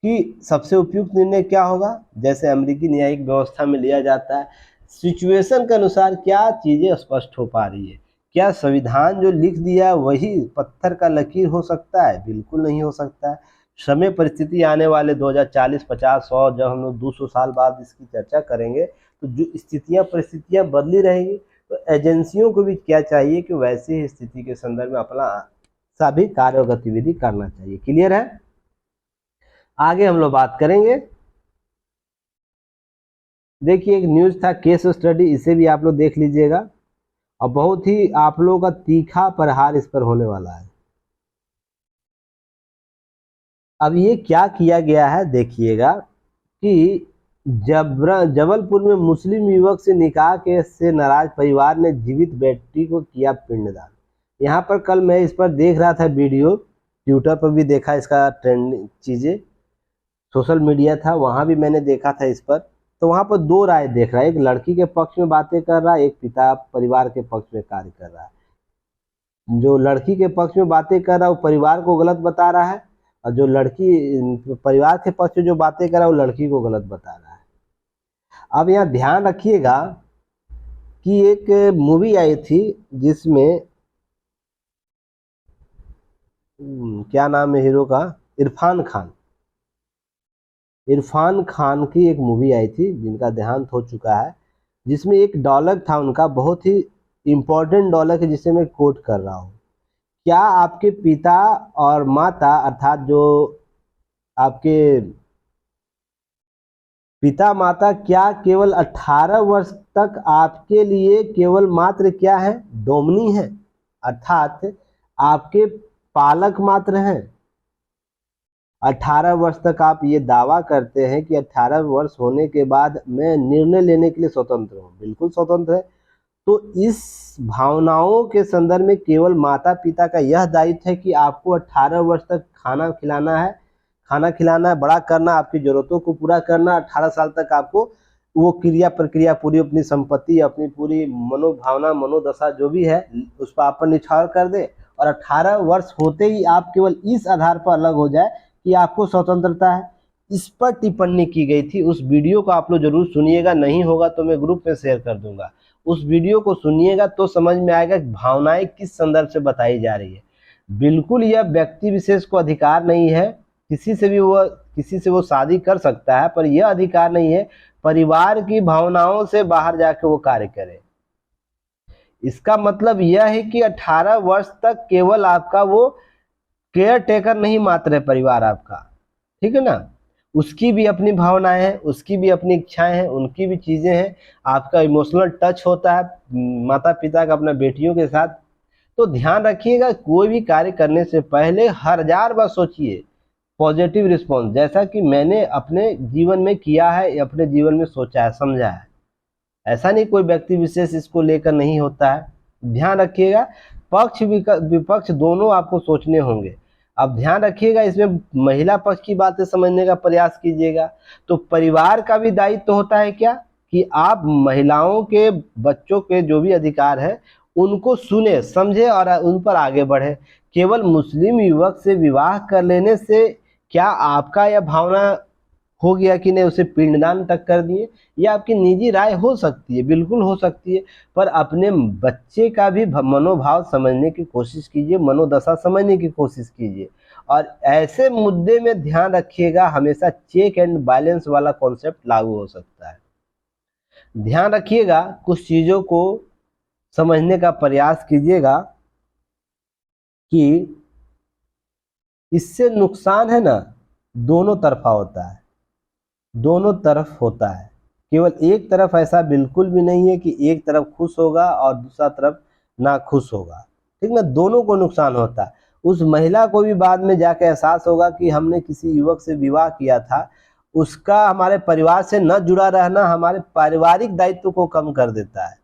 कि सबसे उपयुक्त निर्णय क्या होगा, जैसे अमेरिकी न्यायिक व्यवस्था में लिया जाता है, सिचुएशन के अनुसार क्या चीज़ें स्पष्ट हो पा रही है। क्या संविधान जो लिख दिया वही पत्थर का लकीर हो सकता है? बिल्कुल नहीं हो सकता है। समय परिस्थिति आने वाले 2040, 50, 100, जब हम लोग 200 साल बाद इसकी चर्चा करेंगे तो जो स्थितियाँ परिस्थितियाँ बदली रहेंगी। तो एजेंसियों को भी क्या चाहिए कि वैसी ही स्थिति के संदर्भ में अपना सभी कार्य और गतिविधि करना चाहिए। क्लियर है? आगे हम लोग बात करेंगे। देखिए एक न्यूज़ था केस स्टडी, इसे भी आप लोग देख लीजिएगा, और बहुत ही आप लोगों का तीखा प्रहार इस पर होने वाला है। अब ये क्या किया गया है देखिएगा कि जबलपुर में मुस्लिम युवक से निकाह के से नाराज परिवार ने जीवित बेटी को किया पिंडदान। यहाँ पर कल मैं इस पर देख रहा था वीडियो, ट्विटर पर भी देखा इसका ट्रेंड चीज़ें, सोशल मीडिया था वहाँ भी मैंने देखा था इस पर। तो वहाँ पर दो राय देख रहा है, एक लड़की के पक्ष में बातें कर रहा है, एक पिता परिवार के पक्ष में कार्य कर रहा है। जो लड़की के पक्ष में बातें कर रहा है वो परिवार को गलत बता रहा है, और जो लड़की परिवार के पक्ष में जो बातें कर रहा है वो लड़की को गलत बता रहा है। अब यहाँ ध्यान रखिएगा कि एक मूवी आई थी जिसमें क्या नाम है हीरो का, इरफान खान। इरफान खान की एक मूवी आई थी जिनका देहांत हो चुका है, जिसमें एक डायलॉग था उनका, बहुत ही इम्पोर्टेंट डायलॉग है जिसे मैं कोट कर रहा हूँ। क्या आपके पिता और माता, अर्थात जो आपके पिता माता क्या केवल 18 वर्ष तक आपके लिए केवल मात्र क्या है, डोमिनी है, अर्थात आपके पालक मात्र हैं। 18 वर्ष तक आप ये दावा करते हैं कि 18 वर्ष होने के बाद मैं निर्णय लेने के लिए स्वतंत्र हूँ, बिल्कुल स्वतंत्र है। तो इस भावनाओं के संदर्भ में केवल माता पिता का यह दायित्व है कि आपको 18 वर्ष तक खाना खिलाना है, बड़ा करना, आपकी ज़रूरतों को पूरा करना। 18 साल तक आपको वो क्रिया प्रक्रिया पूरी, अपनी संपत्ति, अपनी पूरी मनोभावना, मनोदशा जो भी है उस पर आप पर निछावर कर दे, और 18 वर्ष होते ही आप केवल इस आधार पर अलग हो जाए कि आपको स्वतंत्रता है। इस पर टिप्पणी की गई थी। उस वीडियो को आप लोग जरूर सुनिएगा, नहीं होगा तो मैं ग्रुप में शेयर कर दूंगा। उस वीडियो को सुनिएगा तो समझ में आएगा कि भावनाएं किस संदर्भ से बताई जा रही है। बिल्कुल यह व्यक्ति विशेष को अधिकार नहीं है, किसी से वो शादी कर सकता है, पर यह अधिकार नहीं है परिवार की भावनाओं से बाहर जाके वो कार्य करे। इसका मतलब यह है कि 18 वर्ष तक केवल आपका वो केयर टेकर नहीं मात्र है परिवार आपका, ठीक है ना। उसकी भी अपनी भावनाएं हैं, उसकी भी अपनी इच्छाएं हैं, उनकी भी चीजें हैं। आपका इमोशनल टच होता है माता पिता का अपने बेटियों के साथ। तो ध्यान रखिएगा, कोई भी कार्य करने से पहले 1000 बार सोचिए पॉजिटिव रिस्पॉन्स, जैसा कि मैंने अपने जीवन में किया है, अपने जीवन में सोचा है, समझा है। ऐसा नहीं कोई व्यक्ति विशेष इसको लेकर नहीं होता है। ध्यान रखिएगा, पक्ष विपक्ष दोनों आपको सोचने होंगे। अब ध्यान रखिएगा, इसमें महिला पक्ष की बातें समझने का प्रयास कीजिएगा। तो परिवार का भी दायित्व होता है क्या कि आप महिलाओं के, बच्चों के जो भी अधिकार है उनको सुने, समझे और उन पर आगे बढ़े। केवल मुस्लिम युवक से विवाह कर लेने से क्या आपका यह भावना हो गया कि नहीं उसे पिंडदान तक कर दिए? यह आपकी निजी राय हो सकती है, बिल्कुल हो सकती है, पर अपने बच्चे का भी मनोभाव समझने की कोशिश कीजिए, मनोदशा समझने की कोशिश कीजिए। और ऐसे मुद्दे में ध्यान रखिएगा, हमेशा चेक एंड बैलेंस वाला कॉन्सेप्ट लागू हो सकता है। ध्यान रखिएगा, कुछ चीजों को समझने का प्रयास कीजिएगा कि इससे नुकसान है ना, दोनों तरफा होता है, दोनों तरफ होता है। केवल एक तरफ ऐसा बिल्कुल भी नहीं है कि एक तरफ खुश होगा और दूसरा तरफ ना खुश होगा, ठीक ना। दोनों को नुकसान होता है। उस महिला को भी बाद में जाके एहसास होगा कि हमने किसी युवक से विवाह किया था, उसका हमारे परिवार से न जुड़ा रहना हमारे पारिवारिक दायित्व को कम कर देता है,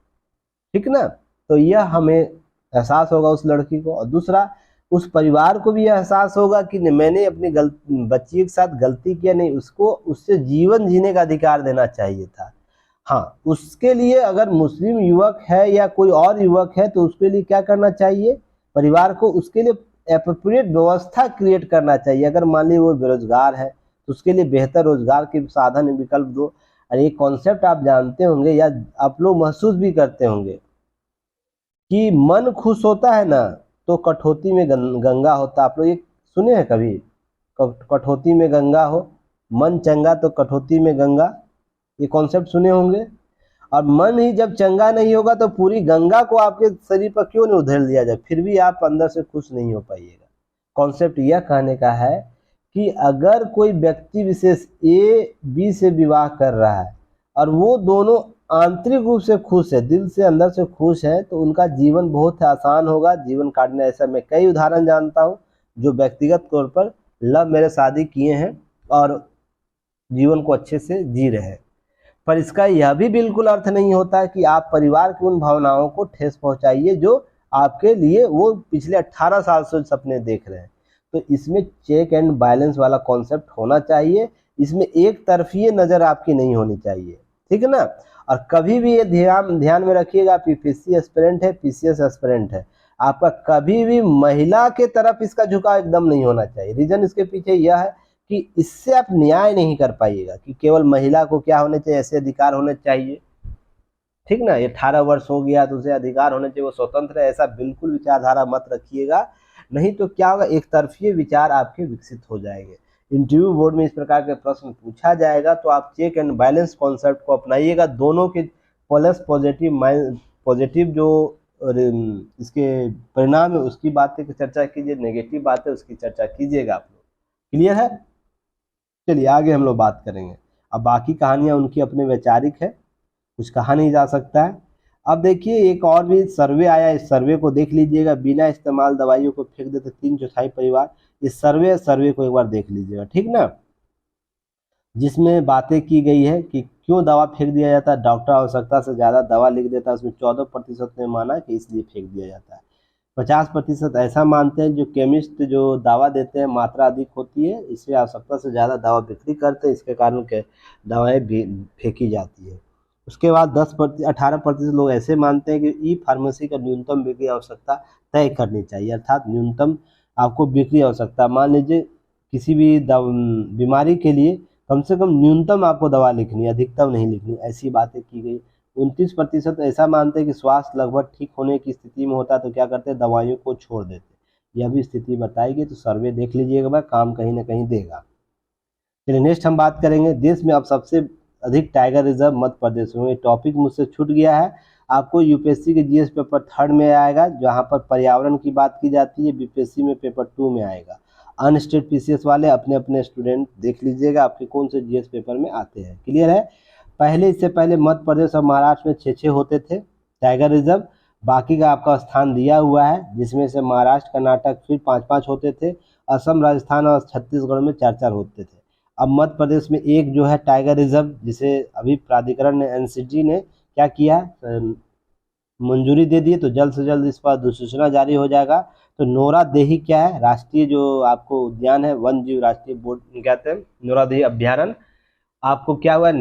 ठीक ना। तो यह हमें एहसास होगा उस लड़की को, और दूसरा उस परिवार को भी एहसास होगा कि मैंने अपनी बच्ची के साथ गलती किया, नहीं, उसको उससे जीवन जीने का अधिकार देना चाहिए था। हाँ, उसके लिए अगर मुस्लिम युवक है या कोई और युवक है तो उसके लिए क्या करना चाहिए, परिवार को उसके लिए एप्रोप्रिएट व्यवस्था क्रिएट करना चाहिए। अगर मान लीजिए वो बेरोजगार है तो उसके लिए बेहतर रोजगार के साधन विकल्प दो। और ये कॉन्सेप्ट आप जानते होंगे या आप लोग महसूस भी करते होंगे कि मन खुश होता है ना तो कठौती में गंगा होता। आप लोग ये सुने हैं कभी, कठौती में गंगा हो, मन चंगा तो कठौती में गंगा, ये कॉन्सेप्ट सुने होंगे। और मन ही जब चंगा नहीं होगा तो पूरी गंगा को आपके शरीर पर क्यों नहीं उधेल दिया जाए, फिर भी आप अंदर से खुश नहीं हो पाइएगा। कॉन्सेप्ट यह कहने का है कि अगर कोई व्यक्ति विशेष ए बी से विवाह कर रहा है और वो दोनों आंतरिक रूप से खुश है, दिल से अंदर से खुश है, तो उनका जीवन बहुत आसान होगा जीवन काटना। ऐसा मैं कई उदाहरण जानता हूँ जो व्यक्तिगत तौर पर लव मैरिज शादी किए हैं और जीवन को अच्छे से जी रहे हैं। पर इसका यह भी बिल्कुल अर्थ नहीं होता कि आप परिवार की उन भावनाओं को ठेस पहुंचाइए जो आपके लिए वो पिछले 18 साल से सपने देख रहे हैं। तो इसमें चेक एंड बैलेंस वाला कॉन्सेप्ट होना चाहिए, इसमें एक तरफी नज़र आपकी नहीं होनी चाहिए, ठीक है ना। और कभी भी ये ध्यान में रखिएगा, पीपीएससी एस्पिरेंट है, पीसीएस एस्पिरेंट है, आपका कभी भी महिला के तरफ इसका झुकाव एकदम नहीं होना चाहिए। रीजन इसके पीछे यह है कि इससे आप न्याय नहीं कर पाइएगा कि केवल महिला को क्या होने चाहिए, ऐसे अधिकार होने चाहिए, ठीक ना। ये 18 वर्ष हो गया तो उसे अधिकार होने चाहिए, वो स्वतंत्र है, ऐसा बिल्कुल विचारधारा मत रखिएगा। नहीं तो क्या होगा, एक तरफी विचार आपके विकसित हो जाएंगे। इंटरव्यू बोर्ड में इस प्रकार के प्रश्न पूछा जाएगा तो आप चेक एंड बैलेंस कॉन्सेप्ट को अपनाइएगा। दोनों के प्लस पॉजिटिव जो इसके परिणाम है उसकी बातें की चर्चा कीजिए, नेगेटिव बातें उसकी चर्चा कीजिएगा आप लोग। क्लियर है? चलिए आगे हम लोग बात करेंगे। अब बाकी कहानियाँ उनकी अपने वैचारिक है, कुछ कहा नहीं जा सकता है। अब देखिए एक और भी सर्वे आया, इस सर्वे को देख लीजिएगा। बिना इस्तेमाल दवाइयों को फेंक देते 3/4 परिवार। इस सर्वे को एक बार देख लीजिएगा, ठीक ना, जिसमें बातें की गई है कि क्यों दवा फेंक दिया जाता है। डॉक्टर आवश्यकता से ज़्यादा दवा लिख देता है, उसमें 14% ने माना कि इसलिए फेंक दिया जाता है। 50% ऐसा मानते हैं जो केमिस्ट जो दवा देते हैं मात्रा अधिक होती है, इसलिए आवश्यकता से ज़्यादा दवा बिक्री करते हैं, इसके कारण के दवाएँ भी फेंकी जाती है। उसके बाद 18% लोग ऐसे मानते हैं कि ई फार्मेसी का न्यूनतम बिक्री आवश्यकता तय करनी चाहिए, अर्थात न्यूनतम आपको बिक्री आवश्यकता, मान लीजिए किसी भी बीमारी के लिए कम से कम न्यूनतम आपको दवा लिखनी है, अधिकतम नहीं लिखनी, ऐसी बातें की गई। 29% ऐसा मानते हैं कि स्वास्थ्य लगभग ठीक होने की स्थिति में होता है तो क्या करते हैं, दवाइयों को छोड़ देते हैं। यह भी स्थिति बताई गई, तो सर्वे देख लीजिएगा भाई, काम कहीं ना कहीं देगा। चलिए नेक्स्ट हम बात करेंगे, देश में अब सबसे अधिक टाइगर रिजर्व मध्य प्रदेश में। ये टॉपिक मुझसे छूट गया है, आपको यूपीएससी के जीएस पेपर 3 में आएगा, जहाँ पर पर्यावरण की बात की जाती है, बीपीएससी में पेपर 2 में आएगा। अनस्टेट पीसीएस वाले अपने अपने स्टूडेंट देख लीजिएगा आपके कौन से जीएस पेपर में आते हैं, क्लियर है। पहले इससे पहले मध्य प्रदेश और महाराष्ट्र में 6 होते थे टाइगर रिजर्व, बाकी का आपका स्थान दिया हुआ है, जिसमें से महाराष्ट्र कर्नाटक फिर 5 होते थे, असम राजस्थान और छत्तीसगढ़ में 4 होते थे। अब मध्य प्रदेश में एक जो है टाइगर रिजर्व, जिसे अभी प्राधिकरण ने एनसीटी ने क्या किया, मंजूरी दे दी, तो जल्द से जल्द इस पर अधिसूचना जारी हो जाएगा। तो नोरादेही क्या है, राष्ट्रीय जो आपको उद्यान है, वन जीव राष्ट्रीय बोर्ड कहते हैं, नोरादेही अभ्यारण्य। आपको क्या हुआ,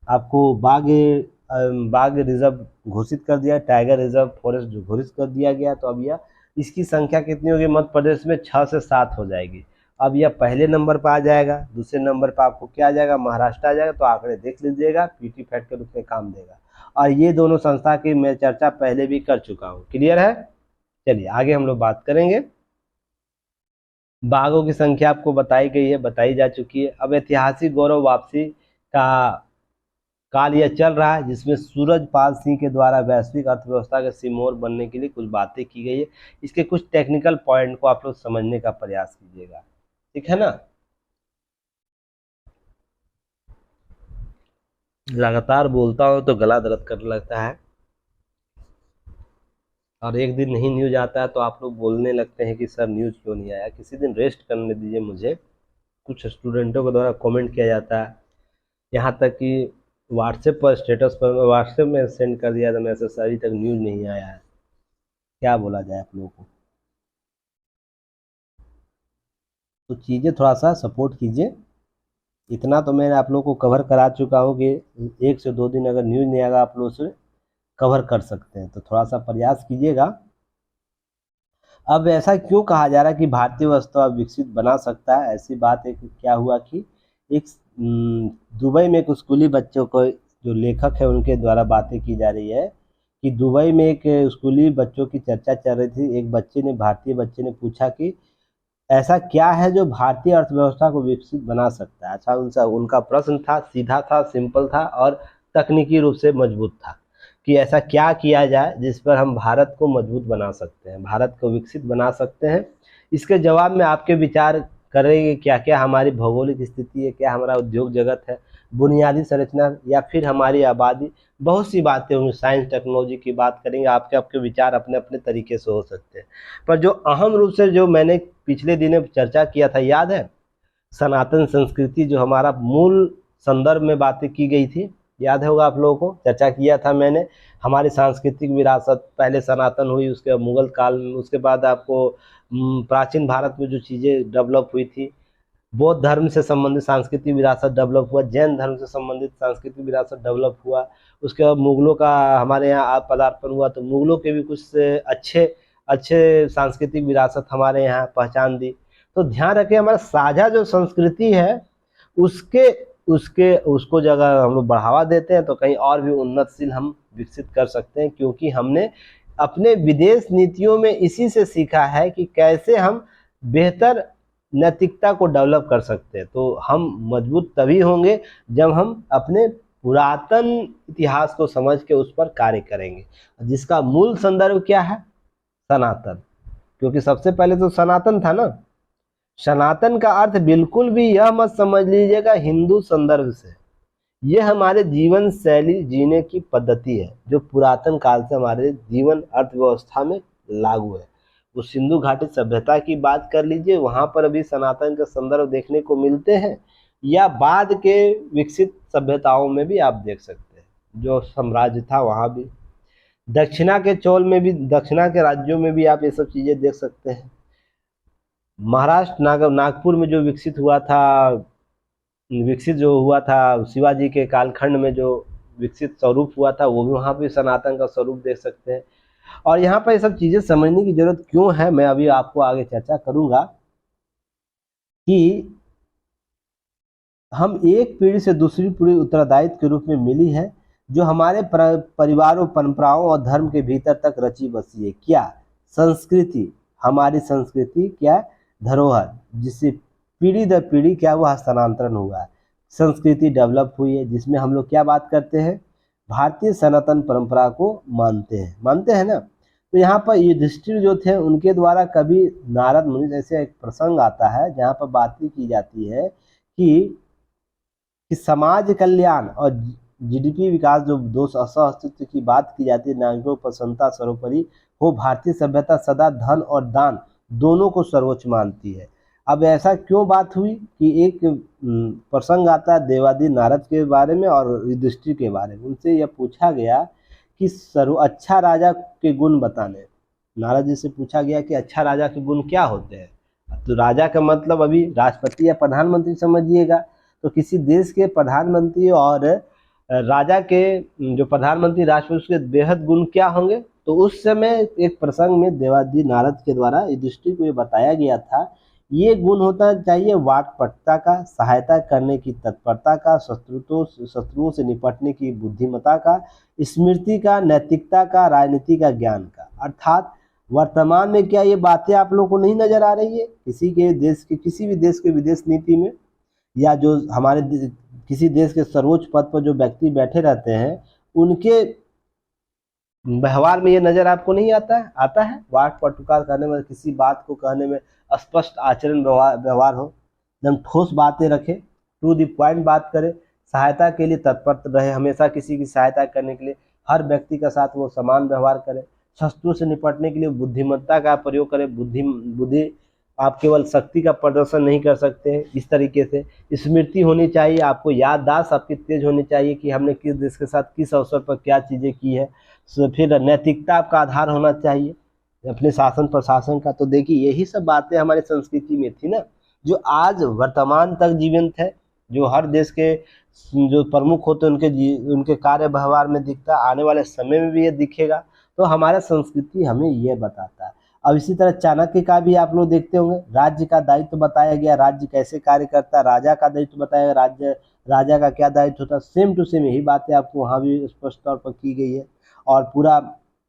आपको बाघ रिजर्व घोषित कर दिया, टाइगर रिजर्व फॉरेस्ट घोषित कर दिया गया। तो अब यह इसकी संख्या कितनी होगी मध्य प्रदेश में, 6 से 7 हो जाएगी। अब यह पहले नंबर पर आ जाएगा, दूसरे नंबर पर आपको क्या आ जाएगा, महाराष्ट्र आ जाएगा। तो आंकड़े देख लीजिएगा, पीटी फैक्ट के रूप में काम देगा। और ये दोनों संस्था की मैं चर्चा पहले भी कर चुका हूँ, क्लियर है। चलिए आगे हम लोग बात करेंगे। बाघों की संख्या आपको बताई गई है, बताई जा चुकी है। अब ऐतिहासिक गौरव वापसी का काल यह चल रहा है, जिसमें सूरजपाल सिंह के द्वारा वैश्विक अर्थव्यवस्था के सिरमौर बनने के लिए कुछ बातें की गई है। इसके कुछ टेक्निकल पॉइंट को आप लोग समझने का प्रयास कीजिएगा, ठीक है ना। लगातार बोलता हूँ तो गला दर्द करने लगता है, और एक दिन नहीं न्यूज आता है तो आप लोग बोलने लगते हैं कि सर न्यूज क्यों नहीं आया। किसी दिन रेस्ट करने दीजिए मुझे। कुछ स्टूडेंटों के द्वारा कमेंट किया जाता है, यहाँ तक कि व्हाट्सएप पर स्टेटस पर व्हाट्सएप में सेंड कर दिया था मैसेज, अभी तक न्यूज नहीं आया है। क्या बोला जाए आप लोगों को, तो चीज़ें थोड़ा सा सपोर्ट कीजिए। इतना तो मैं आप लोगों को कवर करा चुका हूँ कि 1 से 2 दिन अगर न्यूज़ नहीं आएगा आप लोग उसे कवर कर सकते हैं, तो थोड़ा सा प्रयास कीजिएगा। अब ऐसा क्यों कहा जा रहा है कि भारतीय वस्तु अब विकसित बना सकता है, ऐसी बात है कि क्या हुआ कि एक दुबई में एक स्कूली बच्चों को, जो लेखक है उनके द्वारा बातें की जा रही है कि दुबई में एक स्कूली बच्चों की चर्चा चल रही थी। एक बच्चे ने, भारतीय बच्चे ने पूछा कि ऐसा क्या है जो भारतीय अर्थव्यवस्था को विकसित बना सकता है। अच्छा, उनका प्रश्न था, सीधा था, सिंपल था और तकनीकी रूप से मजबूत था कि ऐसा क्या किया जाए जिस पर हम भारत को मजबूत बना सकते हैं, भारत को विकसित बना सकते हैं। इसके जवाब में आपके विचार करेंगे क्या क्या हमारी भौगोलिक स्थिति है, क्या हमारा उद्योग जगत है, बुनियादी संरचना, या फिर हमारी आबादी, बहुत सी बातें होंगी। साइंस टेक्नोलॉजी की बात करेंगे, आपके आपके विचार अपने अपने तरीके से हो सकते हैं। पर जो अहम रूप से जो मैंने पिछले दिनों चर्चा किया था, याद है, सनातन संस्कृति, जो हमारा मूल संदर्भ में बातें की गई थी, याद होगा आप लोगों को, चर्चा किया था मैंने। हमारी सांस्कृतिक विरासत पहले सनातन हुई, उसके बाद मुगल काल में, उसके बाद आपको प्राचीन भारत में जो चीज़ें डेवलप हुई थी, बौद्ध धर्म से संबंधित सांस्कृतिक विरासत डेवलप हुआ, जैन धर्म से संबंधित सांस्कृतिक विरासत डेवलप हुआ, उसके बाद मुगलों का हमारे यहाँ पदार्पण हुआ, तो मुगलों के भी कुछ अच्छे अच्छे सांस्कृतिक विरासत हमारे यहाँ पहचान दी। तो ध्यान रखें, हमारा साझा जो संस्कृति है उसके उसके उसको जगह हम लोग बढ़ावा देते हैं तो कहीं और भी उन्नतशील हम विकसित कर सकते हैं, क्योंकि हमने अपने विदेश नीतियों में इसी से सीखा है कि कैसे हम बेहतर नैतिकता को डेवलप कर सकते हैं। तो हम मजबूत तभी होंगे जब हम अपने पुरातन इतिहास को समझ के उस पर कार्य करेंगे, जिसका मूल संदर्भ क्या है, सनातन। क्योंकि सबसे पहले तो सनातन था ना। सनातन का अर्थ बिल्कुल भी यह मत समझ लीजिएगा हिंदू संदर्भ से, ये हमारे जीवन शैली जीने की पद्धति है जो पुरातन काल से हमारे जीवन अर्थव्यवस्था में लागू है। वो सिंधु घाटी सभ्यता की बात कर लीजिए, वहाँ पर अभी सनातन के संदर्भ देखने को मिलते हैं, या बाद के विकसित सभ्यताओं में भी आप देख सकते हैं जो साम्राज्य था वहाँ भी। दक्षिणा के चोल में भी, दक्षिणा के राज्यों में भी आप ये सब चीज़ें देख सकते हैं। महाराष्ट्र नागपुर में जो विकसित जो हुआ था शिवाजी के कालखंड में, जो विकसित स्वरूप हुआ था, वो भी वहाँ पे सनातन का स्वरूप देख सकते हैं। और यहाँ पर ये सब चीज़ें समझने की जरूरत क्यों है, मैं अभी आपको आगे चर्चा करूँगा कि हम एक पीढ़ी से दूसरी पीढ़ी उत्तरदायित्व के रूप में मिली है, जो हमारे परिवारों, परंपराओं और धर्म के भीतर तक रची बसी है। क्या संस्कृति, हमारी संस्कृति क्या धरोहर, जिससे पीढ़ी दर पीढ़ी क्या हुआ हस्तांतरण हुआ है, संस्कृति डेवलप हुई है, जिसमें हम लोग क्या बात करते हैं, भारतीय सनातन परंपरा को मानते हैं ना। तो यहाँ पर युधिष्ठिर जो थे उनके द्वारा कभी नारद मुनि, जैसे एक प्रसंग आता है जहाँ पर बात की जाती है कि समाज कल्याण और जीडीपी विकास, जो दो सह-अस्तित्व की बात की जाती है, नागरिकों पर समता सर्वोपरि हो, भारतीय सभ्यता सदा धन और दान दोनों को सर्वोच्च मानती है। अब ऐसा क्यों बात हुई कि एक प्रसंग आता है देवादि नारद के बारे में और युधिष्ठिर के बारे में। उनसे यह पूछा गया कि अच्छा राजा के गुण बताने। नारद जी से पूछा गया कि अच्छा राजा के गुण क्या होते हैं। तो राजा का मतलब अभी राष्ट्रपति या प्रधानमंत्री समझिएगा। तो किसी देश के प्रधानमंत्री और राजा के जो प्रधानमंत्री राष्ट्रपति, उसके बेहद गुण क्या होंगे। तो उस समय एक प्रसंग में देवादि नारद के द्वारा युधिष्ठिर को ये बताया गया था, ये गुण होता चाहिए वाक्पटुता का, सहायता करने की तत्परता का, शत्रुओं से निपटने की बुद्धिमत्ता का, स्मृति का, नैतिकता का, राजनीति का ज्ञान का। अर्थात वर्तमान में क्या ये बातें आप लोगों को नहीं नजर आ रही है किसी भी देश के विदेश नीति में, या जो हमारे किसी देश के सर्वोच्च पद पर जो व्यक्ति बैठे रहते हैं उनके व्यवहार में ये नजर आपको नहीं आता है वाक्पटुता करने में, किसी बात को कहने में स्पष्ट आचरण व्यवहार हो, एकदम ठोस बातें रखे, टू द पॉइंट बात करे, सहायता के लिए तत्पर रहे, हमेशा किसी की सहायता करने के लिए हर व्यक्ति के साथ वो समान व्यवहार करे, शत्रुओं से निपटने के लिए बुद्धिमत्ता का प्रयोग करे, बुद्धि आप केवल शक्ति का प्रदर्शन नहीं कर सकते हैं, इस तरीके से स्मृति होनी चाहिए, आपको याददाश्त आपकी तेज होनी चाहिए कि हमने किस देश के साथ किस अवसर पर क्या चीज़ें की है। फिर नैतिकता आपका आधार होना चाहिए अपने शासन प्रशासन का। तो देखिए यही सब बातें हमारी संस्कृति में थी ना, जो आज वर्तमान तक जीवंत है, जो हर देश के जो प्रमुख होते हैं उनके कार्य व्यवहार में दिखता है, आने वाले समय में भी ये दिखेगा। तो हमारा संस्कृति हमें ये बताता है। अब इसी तरह चाणक्य का भी आप लोग देखते होंगे, राज्य का दायित्व बताया गया, राज्य कैसे कार्य करता है, राजा का दायित्व बताया गया, राजा का क्या दायित्व होता है। सेम टू सेम यही बातें आपको वहाँ भी स्पष्ट तौर पर की गई है। और पूरा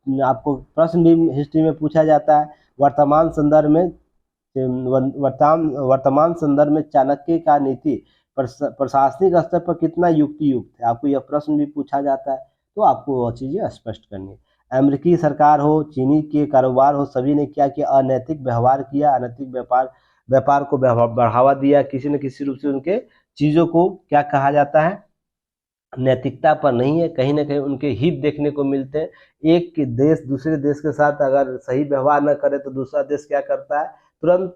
आपको प्रश्न भी हिस्ट्री में पूछा जाता है, वर्तमान संदर्भ में चाणक्य का नीति प्रशासनिक स्तर पर कितना युक्त है, आपको यह प्रश्न भी पूछा जाता है। तो आपको वह चीज़ें स्पष्ट करनी है। अमेरिकी सरकार हो, चीनी के कारोबार हो, सभी ने क्या किया, अनैतिक व्यवहार किया, अनैतिक व्यापार को बढ़ावा दिया, किसी न किसी रूप से उनके चीज़ों को क्या कहा जाता है, नैतिकता पर नहीं है, कहीं ना कहीं उनके हित देखने को मिलते हैं। एक देश दूसरे देश के साथ अगर सही व्यवहार न करे तो दूसरा देश क्या करता है, तुरंत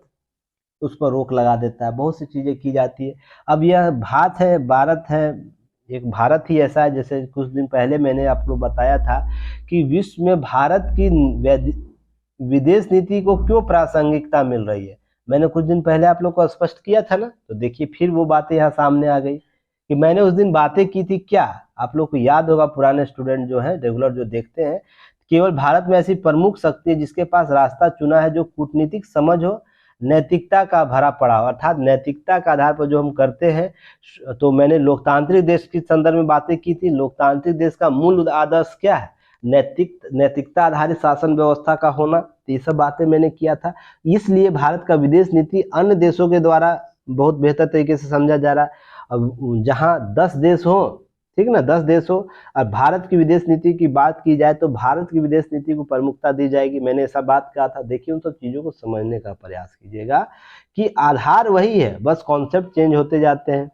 उस पर रोक लगा देता है, बहुत सी चीज़ें की जाती है। अब यह भारत है, एक भारत ही ऐसा है, जैसे कुछ दिन पहले मैंने आपको बताया था कि विश्व में भारत की विदेश नीति को क्यों प्रासंगिकता मिल रही है। मैंने कुछ दिन पहले आप लोग को स्पष्ट किया था ना, तो देखिए फिर वो बातें यहाँ सामने आ गई कि मैंने उस दिन बातें की थी। क्या आप लोग को याद होगा, पुराने स्टूडेंट जो हैं, रेगुलर जो देखते हैं, केवल भारत में ऐसी प्रमुख शक्ति है जिसके पास रास्ता चुना है जो कूटनीतिक समझ हो, नैतिकता का भरा पड़ा हो, अर्थात नैतिकता के आधार पर जो हम करते हैं। तो मैंने लोकतांत्रिक देश के संदर्भ में बातें की थी। लोकतांत्रिक देश का मूल आदर्श क्या है, नैतिकता आधारित शासन व्यवस्था का होना। तो ये सब बातें मैंने किया था। इसलिए भारत का विदेश नीति अन्य देशों के द्वारा बहुत बेहतर तरीके से समझा जा रहा है। अब जहाँ 10 देश हो, ठीक ना, 10 देश हो, और भारत की विदेश नीति की बात की जाए तो भारत की विदेश नीति को प्रमुखता दी जाएगी। मैंने ऐसा बात कहा था। देखिए उन सब चीज़ों को समझने का प्रयास कीजिएगा कि आधार वही है, बस कॉन्सेप्ट चेंज होते जाते हैं।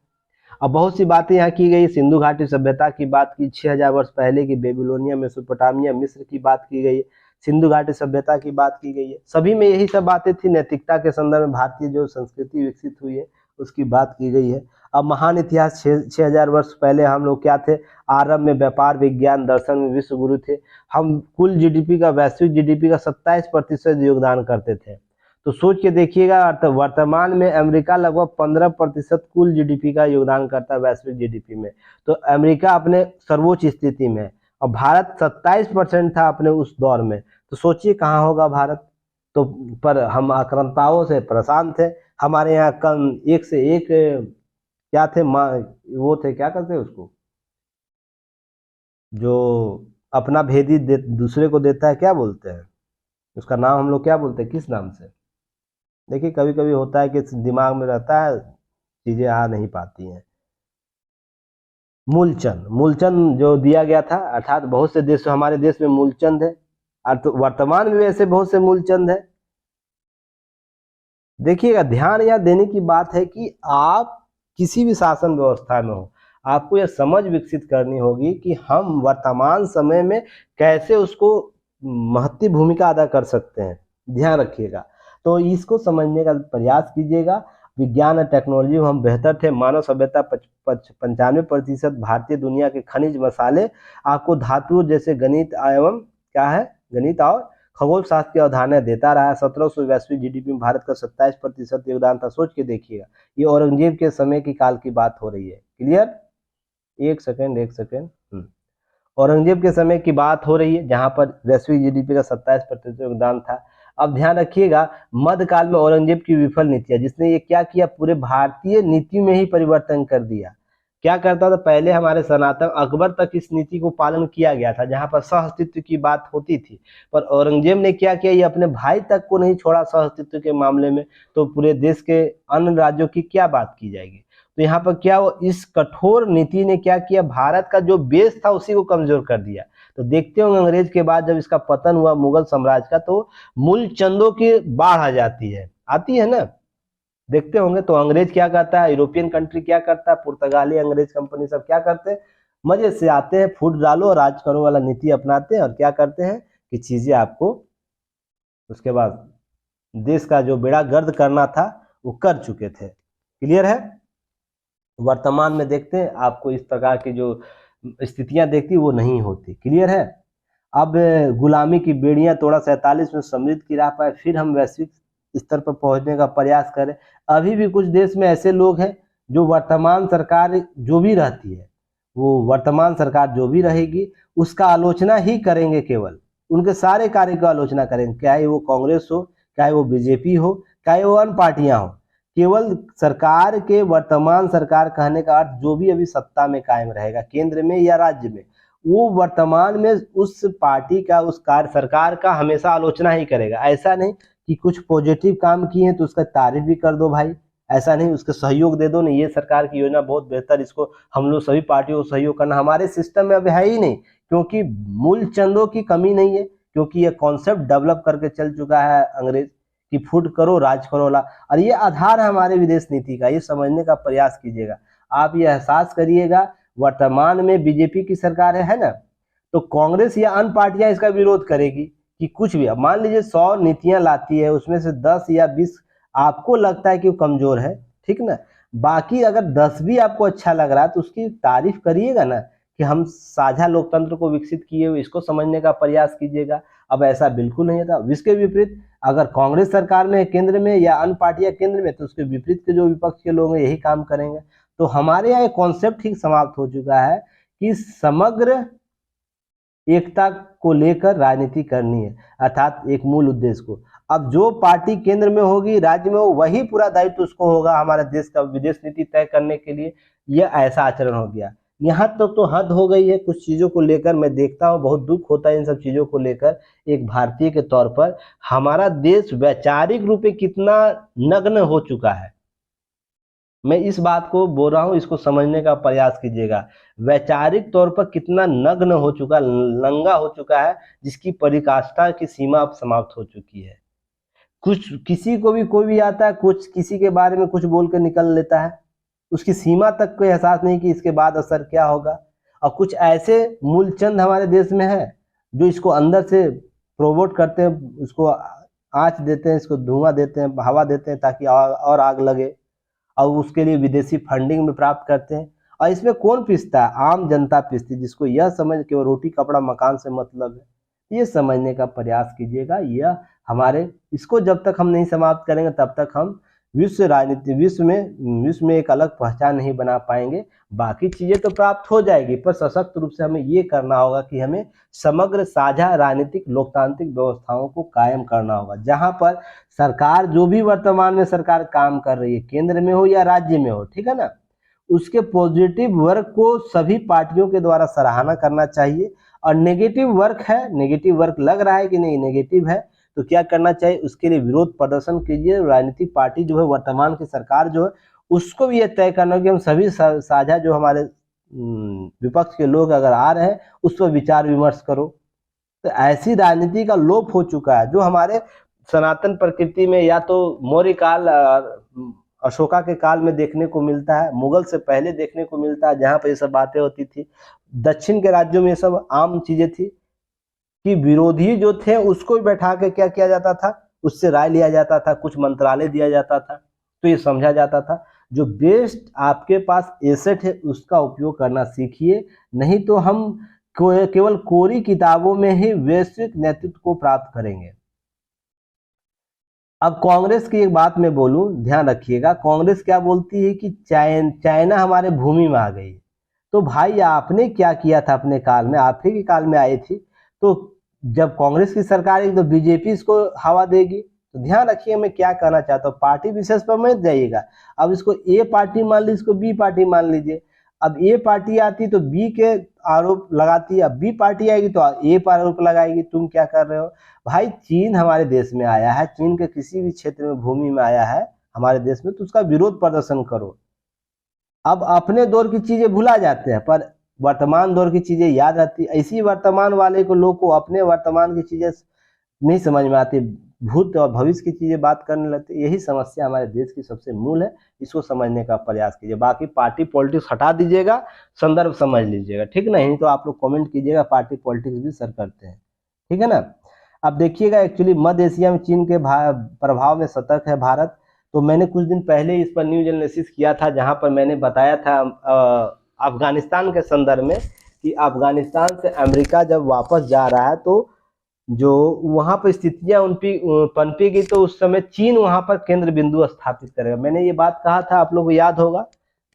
अब बहुत सी बातें यहाँ की गई, सिंधु घाटी सभ्यता की बात की, 6000 वर्ष पहले की बेबीलोनिया, मेसोपोटामिया, मिस्र की बात की गई है, सिंधु घाटी सभ्यता की बात की गई है। सभी में यही सब बातें थी। नैतिकता के संदर्भ में भारतीय जो संस्कृति विकसित हुई है उसकी बात की गई है। अब महान इतिहास, 6000 वर्ष पहले हम लोग क्या थे? आरंभ में व्यापार, विज्ञान, दर्शन में विश्व गुरु थे। हम कुल जीडीपी का, वैश्विक जीडीपी का 27% योगदान करते थे। तो सोच के देखिएगा, तो वर्तमान में अमेरिका लगभग 15% कुल जीडीपी का योगदान करता है वैश्विक जीडीपी में। तो अमेरिका अपने सर्वोच्च स्थिति में, और भारत 27% था अपने उस दौर में। तो सोचिए कहाँ होगा भारत। तो पर हम आक्रांताओं से परेशान थे। हमारे यहाँ कम एक से एक क्या थे, वो थे, क्या कहते हैं उसको, जो अपना भेदी दूसरे को देता है, क्या बोलते हैं उसका नाम, हम लोग क्या बोलते हैं, किस नाम से? देखिए कभी कभी होता है कि दिमाग में रहता है, चीजें आ नहीं पाती हैं। मूलचंद, मूलचंद जो दिया गया था, अर्थात बहुत से देश, हमारे देश में मूलचंद है, वर्तमान में ऐसे बहुत से मूलचंद है। देखिएगा, ध्यान यह देने की बात है कि आप किसी भी शासन व्यवस्था में हो, आपको यह समझ विकसित करनी होगी कि हम वर्तमान समय में कैसे उसको महत्वपूर्ण भूमिका अदा कर सकते हैं। ध्यान रखिएगा, तो इसको समझने का प्रयास कीजिएगा। विज्ञान और टेक्नोलॉजी में हम बेहतर थे। मानव सभ्यता 95% भारतीय दुनिया के खनिज, मसाले, आपको धातु जैसे गणित एवं क्या है, गणित और खगोल शास्त्र की अवधारणा देता रहा है। 1700 वैश्विक जीडीपी में भारत का 27% योगदान था। सोच के देखिएगा, ये औरंगजेब के समय की काल की बात हो रही है। क्लियर? एक सेकेंड। औरंगजेब के समय की बात हो रही है, जहां पर वैश्विक जीडीपी का 27% योगदान था। अब ध्यान रखिएगा, मध्यकाल में औरंगजेब की विफल नीतियां, जिसने ये क्या किया, पूरे भारतीय नीति में ही परिवर्तन कर दिया। क्या करता था, पहले हमारे सनातन अकबर तक इस नीति को पालन किया गया था, जहां पर सह अस्तित्व की बात होती थी। पर औरंगजेब ने क्या किया, ये अपने भाई तक को नहीं छोड़ा सह अस्तित्व के मामले में, तो पूरे देश के अन्य राज्यों की क्या बात की जाएगी। तो यहाँ पर क्या, वो इस कठोर नीति ने क्या किया, भारत का जो बेस था उसी को कमजोर कर दिया। तो देखते होंगे अंग्रेज के बाद जब इसका पतन हुआ मुगल साम्राज्य का, तो मूलचंदों की बाढ़ आ जाती है, आती है ना, देखते होंगे। तो अंग्रेज क्या करता है, यूरोपियन कंट्री क्या करता है, पुर्तगाली अंग्रेज कंपनी सब क्या करते हैं, मजे से आते हैं, फूट डालो राज करो वाला नीति अपनाते हैं, और क्या करते हैं कि चीजें आपको उसके बाद देश का जो बेड़ा गर्द करना था वो कर चुके थे। क्लियर है? वर्तमान में देखते हैं आपको इस प्रकार की जो स्थितियां देखती वो नहीं होती। क्लियर है? अब गुलामी की बेड़ियां तोड़ा 47 में समृद्ध की राह पाए, फिर हम वैश्विक स्तर पर पहुंचने का प्रयास करें। अभी भी कुछ देश में ऐसे लोग हैं जो वर्तमान सरकार जो भी रहती है, वो वर्तमान सरकार जो भी रहेगी उसका आलोचना ही करेंगे, केवल उनके सारे कार्य की आलोचना करेंगे, चाहे वो कांग्रेस हो, चाहे वो बीजेपी हो, चाहे वो अन्य पार्टियां हो। केवल सरकार के, वर्तमान सरकार कहने का अर्थ जो भी अभी सत्ता में कायम रहेगा, केंद्र में या राज्य में, वो वर्तमान में उस पार्टी का, उस कार्य सरकार का हमेशा आलोचना ही करेगा। ऐसा नहीं कि कुछ पॉजिटिव काम किए हैं तो उसका तारीफ भी कर दो भाई, ऐसा नहीं, उसका सहयोग दे दो, नहीं ये सरकार की योजना बहुत बेहतर, इसको हम लोग सभी पार्टियों को सहयोग करना। हमारे सिस्टम में अब है ही नहीं, क्योंकि मूल चंदों की कमी नहीं है, क्योंकि ये कॉन्सेप्ट डेवलप करके चल चुका है अंग्रेज कि फूट करो राज करो ला, और ये आधार है हमारे विदेश नीति का। ये समझने का प्रयास कीजिएगा, आप ये एहसास करिएगा। वर्तमान में बीजेपी की सरकार है ना, तो कांग्रेस या अन्य पार्टियां इसका विरोध करेगी कि कुछ भी, अब मान लीजिए 100 नीतियां लाती है, उसमें से 10 या 20 आपको लगता है कि वो कमजोर है, ठीक ना, बाकी अगर 10 भी आपको अच्छा लग रहा है तो उसकी तारीफ करिएगा ना, कि हम साझा लोकतंत्र को विकसित किए हुए, इसको समझने का प्रयास कीजिएगा। अब ऐसा बिल्कुल नहीं था। इसके विपरीत अगर कांग्रेस सरकार में, केंद्र में, या अन्य पार्टियां केंद्र में, तो उसके विपरीत के जो विपक्ष के लोग हैं यही काम करेंगे। तो हमारे यहाँ एक कॉन्सेप्ट ही समाप्त हो चुका है कि समग्र एकता को लेकर राजनीति करनी है, अर्थात एक मूल उद्देश्य को। अब जो पार्टी केंद्र में होगी, राज्य में हो, वही पूरा दायित्व उसको होगा हमारे देश का विदेश नीति तय करने के लिए। यह ऐसा आचरण हो गया। यहाँ तक तो हद हो गई है कुछ चीजों को लेकर। मैं देखता हूँ, बहुत दुख होता है इन सब चीजों को लेकर। एक भारतीय के तौर पर हमारा देश वैचारिक रूप से कितना नग्न हो चुका है, मैं इस बात को बोल रहा हूं, इसको समझने का प्रयास कीजिएगा। वैचारिक तौर पर कितना नग्न हो चुका, नंगा हो चुका है, जिसकी पराकाष्ठा की सीमा अब समाप्त हो चुकी है। कुछ किसी को भी कोई भी आता है, कुछ किसी के बारे में कुछ बोल के निकल लेता है, उसकी सीमा तक कोई एहसास नहीं कि इसके बाद असर क्या होगा। और कुछ ऐसे मूलचंद हमारे देश में हैं जो इसको अंदर से प्रोमोट करते हैं, उसको आँच देते हैं, इसको धुआं देते हैं, हवा देते हैं ताकि और आग लगे, और उसके लिए विदेशी फंडिंग में प्राप्त करते हैं। और इसमें कौन पिसता है? आम जनता पिसती है, जिसको यह समझ के वो रोटी कपड़ा मकान से मतलब है। ये समझने का प्रयास कीजिएगा। यह हमारे, इसको जब तक हम नहीं समाप्त करेंगे तब तक हम विश्व में एक अलग पहचान नहीं बना पाएंगे। बाकी चीजें तो प्राप्त हो जाएगी, पर सशक्त रूप से हमें ये करना होगा कि हमें समग्र साझा राजनीतिक लोकतांत्रिक व्यवस्थाओं को कायम करना होगा, जहां पर सरकार जो भी वर्तमान में सरकार काम कर रही है, केंद्र में हो या राज्य में हो, ठीक है ना, उसके पॉजिटिव वर्क को सभी पार्टियों के द्वारा सराहना करना चाहिए। और नेगेटिव वर्क है, नेगेटिव वर्क लग रहा है कि नहीं नेगेटिव है, तो क्या करना चाहिए? उसके लिए विरोध प्रदर्शन कीजिए। राजनीतिक पार्टी जो है, वर्तमान की सरकार जो है, उसको भी यह तय करना है कि हम सभी साझा जो हमारे विपक्ष के लोग अगर आ रहे हैं उस पर विचार विमर्श करो। तो ऐसी राजनीति का लोप हो चुका है जो हमारे सनातन प्रकृति में या तो मौर्य काल, अशोका के काल में देखने को मिलता है, मुगल से पहले देखने को मिलता है, जहाँ पर ये सब बातें होती थी। दक्षिण के राज्यों में ये सब आम चीजें थी कि विरोधी जो थे उसको भी बैठा के क्या किया जाता था, उससे राय लिया जाता था, कुछ मंत्रालय दिया जाता था, तो ये समझा जाता था जो बेस्ट आपके पास एसेट है उसका उपयोग करना सीखिए। नहीं तो हम केवल कोरी किताबों में ही वैश्विक नेतृत्व को प्राप्त करेंगे। अब कांग्रेस की एक बात मैं बोलूं, ध्यान रखिएगा। कांग्रेस क्या बोलती है कि चाइना हमारे भूमि में आ गई। तो भाई आपने क्या किया था अपने काल में? आप ही के काल में आई थी। तो जब कांग्रेस की सरकार है तो बीजेपी इसको हवा देगी। तो ध्यान रखिए मैं क्या कहना चाहता हूँ, पार्टी विशेष पर मत जाइएगा। अब इसको ए पार्टी मान लीजिए, इसको बी पार्टी मान लीजिए। अब ए पार्टी आती तो बी के आरोप लगाती है, अब बी पार्टी आएगी तो ए पर आरोप लगाएगी, तुम क्या कर रहे हो। भाई चीन हमारे देश में आया है, चीन के किसी भी क्षेत्र में भूमि में आया है हमारे देश में, तो उसका विरोध प्रदर्शन करो। अब अपने दौर की चीजें भुला जाते हैं पर वर्तमान दौर की चीजें याद रहती। ऐसी वर्तमान वाले को लोग को अपने वर्तमान की चीजें नहीं समझ में आती, भूत और भविष्य की चीजें बात करने लगते। यही समस्या हमारे देश की सबसे मूल है, इसको समझने का प्रयास कीजिए। बाकी पार्टी पॉलिटिक्स हटा दीजिएगा, संदर्भ समझ लीजिएगा, ठीक नहीं तो आप लोग कमेंट कीजिएगा पार्टी पॉलिटिक्स भी सर करते हैं, ठीक है ना। अब देखिएगा, एक्चुअली मध्य एशिया में चीन के प्रभाव में सतर्क है भारत। तो मैंने कुछ दिन पहले इस पर न्यूज एनालिसिस किया था, जहां पर मैंने बताया था अफगानिस्तान के संदर्भ में कि अफगानिस्तान से अमेरिका जब वापस जा रहा है तो जो वहां पर स्थितियां पनपेगी, तो उस समय चीन वहां पर केंद्र बिंदु स्थापित करेगा। मैंने ये बात कहा था, आप लोगों को याद होगा,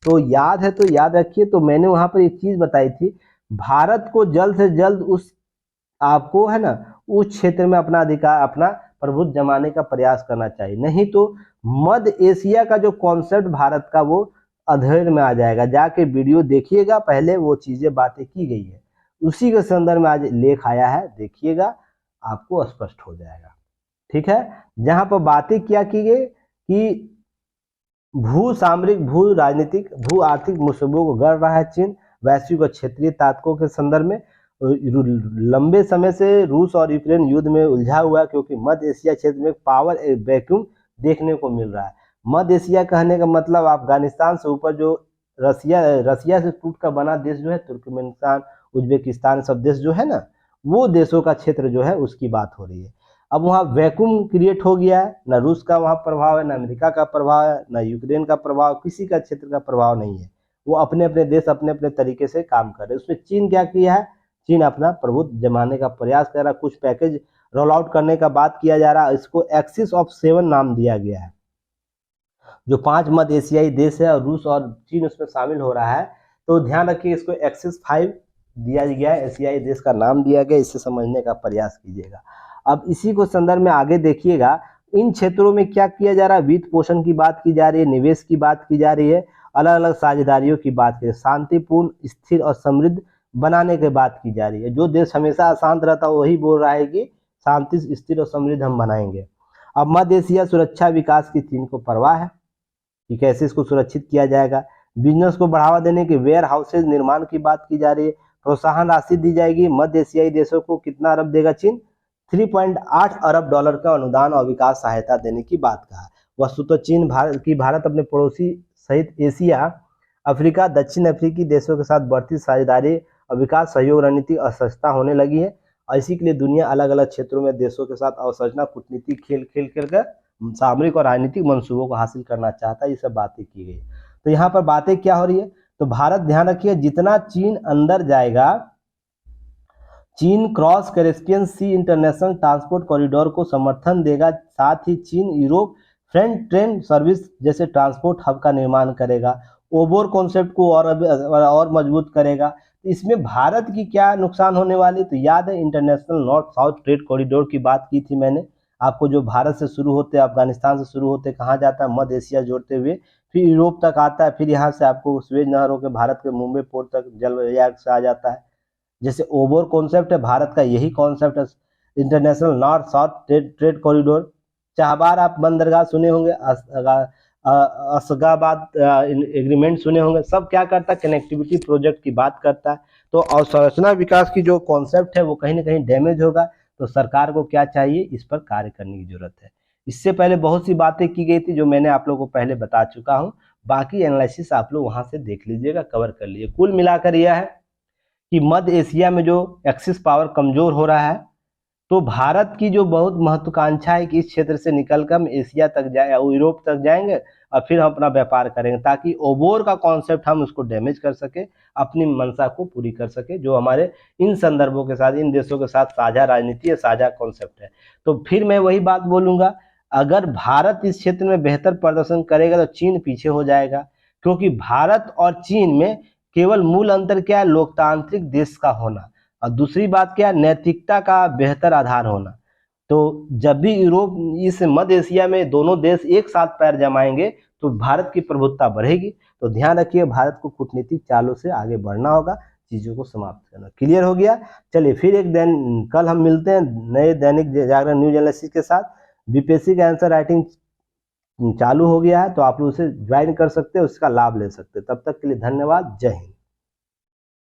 तो याद है तो याद रखिए। तो मैंने वहां पर एक चीज बताई थी, भारत को जल्द से जल्द उस आपको है ना उस क्षेत्र में अपना अधिकार, अपना प्रभुत्व जमाने का प्रयास करना चाहिए। नहीं तो मध्य एशिया का जो कॉन्सेप्ट भारत का वो अधेड़ में आ जाएगा। जाके वीडियो देखिएगा, पहले वो चीजें बातें की गई है, उसी के संदर्भ में आज लेख आया है, देखिएगा आपको स्पष्ट हो जाएगा, ठीक है। जहां पर बातें क्या की गई कि भू सामरिक, भू राजनीतिक, भू आर्थिक मुद्दों को गढ़ रहा है चीन वैश्विक और क्षेत्रीय ताकतों के संदर्भ में। लंबे समय से रूस और यूक्रेन युद्ध में उलझा हुआ है, क्योंकि मध्य एशिया क्षेत्र में पावर वैक्यूम देखने को मिल रहा है। मध्य एशिया कहने का मतलब अफगानिस्तान से ऊपर जो रसिया से टूट कर बना देश जो है, तुर्कमेनिस्तान, उज्बेकिस्तान, सब देश जो है ना, वो देशों का क्षेत्र जो है उसकी बात हो रही है। अब वहाँ वैक्यूम क्रिएट हो गया है, ना रूस का वहाँ प्रभाव है, ना अमेरिका का प्रभाव है, ना यूक्रेन का प्रभाव, किसी का क्षेत्र का प्रभाव नहीं है। वो अपने अपने देश अपने अपने तरीके से काम कर रहे हैं। उसमें चीन क्या किया है, चीन अपना प्रभुत्व जमाने का प्रयास कर रहा है, कुछ पैकेज रोल आउट करने का बात किया जा रहा है। इसको एक्सिस ऑफ 7 नाम दिया गया है, जो 5 मध्य एशियाई देश है और रूस और चीन उसमें शामिल हो रहा है। तो ध्यान रखिए, इसको एक्सिस 5 दिया गया है, एशियाई देश का नाम दिया गया, इसे समझने का प्रयास कीजिएगा। अब इसी को संदर्भ में आगे देखिएगा, इन क्षेत्रों में क्या किया जा रहा है, वित्त पोषण की बात की जा रही है, निवेश की बात की जा रही है, अलग अलग साझेदारियों की बात की, शांतिपूर्ण, स्थिर और समृद्ध बनाने की बात की जा रही है। जो देश हमेशा अशांत रहता है वही बोल रहा है कि शांति, स्थिर और समृद्ध हम बनाएंगे। अब मध्य एशिया सुरक्षा विकास की चीन को परवाह है कि कैसे इसको सुरक्षित किया जाएगा। बिजनेस को बढ़ावा देने के वेयर हाउसेज निर्माण की बात की जा रही है, प्रोत्साहन राशि दी जाएगी। मध्य एशियाई देशों को कितना अरब देगा चीन? 3.8 अरब डॉलर का अनुदान और विकास सहायता देने की बात कहा। वस्तुतः चीन भारत अपने पड़ोसी सहित एशिया अफ्रीका दक्षिण अफ्रीकी देशों के साथ बढ़ती साझेदारी और विकास सहयोग रणनीति असहजता होने लगी है, और इसी के लिए दुनिया अलग अलग क्षेत्रों में देशों के साथ अवसंरचना कूटनीति खेल खेल कर सामरिक और राजनीतिक मंसूबों को हासिल करना चाहता है। ये सब बातें की गई। तो यहाँ पर बातें क्या हो रही है, तो भारत ध्यान रखिए जितना चीन अंदर जाएगा, चीन क्रॉस कैस्पियन सी इंटरनेशनल ट्रांसपोर्ट कॉरिडोर को समर्थन देगा, साथ ही चीन यूरोप फ्रेंट ट्रेन सर्विस जैसे ट्रांसपोर्ट हब का निर्माण करेगा, ओबोर कॉन्सेप्ट को और मजबूत करेगा। इसमें भारत की क्या नुकसान होने वाली, तो याद है international north south trade corridor की बात की थी मैंने आपको, जो भारत से शुरू होते अफगानिस्तान से शुरू होते कहाँ जाता है, मध्य एशिया जोड़ते हुए फिर यूरोप तक आता है, फिर यहाँ से आपको स्वेज नहर होकर भारत के मुंबई पोर्ट तक जलयान से आ जाता है। जैसे ओबोर कॉन्सेप्ट है भारत का, यही कॉन्सेप्ट है international north south trade corridor. Chabahar आप बंदरगाह सुने होंगे, असगाबाद एग्रीमेंट सुने होंगे, सब क्या करता है, कनेक्टिविटी प्रोजेक्ट की बात करता है। तो अवसंरचना विकास की जो कॉन्सेप्ट है वो कहीं ना कहीं डैमेज होगा, तो सरकार को क्या चाहिए, इस पर कार्य करने की जरूरत है। इससे पहले बहुत सी बातें की गई थी जो मैंने आप लोगों को पहले बता चुका हूँ, बाकी एनालिसिस आप लोग वहां से देख लीजिएगा, कवर कर लीजिए। कुल मिलाकर यह है कि मध्य एशिया में जो एक्सिस पावर कमजोर हो रहा है, तो भारत की जो बहुत महत्वाकांक्षा है कि इस क्षेत्र से निकलकर हम एशिया तक जाए, यूरोप तक जाएंगे और फिर हम अपना व्यापार करेंगे, ताकि ओबोर का कॉन्सेप्ट हम उसको डैमेज कर सके, अपनी मंशा को पूरी कर सके, जो हमारे इन संदर्भों के साथ, इन देशों के साथ साझा राजनीति है, साझा कॉन्सेप्ट है। तो फिर मैं वही बात बोलूंगा, अगर भारत इस क्षेत्र में बेहतर प्रदर्शन करेगा तो चीन पीछे हो जाएगा, क्योंकि भारत और चीन में केवल मूल अंतर क्या है, लोकतांत्रिक देश का होना, और दूसरी बात क्या है, नैतिकता का बेहतर आधार होना। तो जब भी यूरोप इस मध्य एशिया में दोनों देश एक साथ पैर जमाएंगे तो भारत की प्रभुत्ता बढ़ेगी। तो ध्यान रखिए, भारत को कूटनीतिक चालों से आगे बढ़ना होगा, चीजों को समाप्त करना। क्लियर हो गया? चलिए फिर एक दिन कल हम मिलते हैं नए दैनिक जागरण न्यूज एनालिसिस के साथ। बीपीएससी का आंसर राइटिंग चालू हो गया है, तो आप लोग उसे ज्वाइन कर सकते हैं, उसका लाभ ले सकते हैं। तब तक के लिए धन्यवाद, जय हिंद।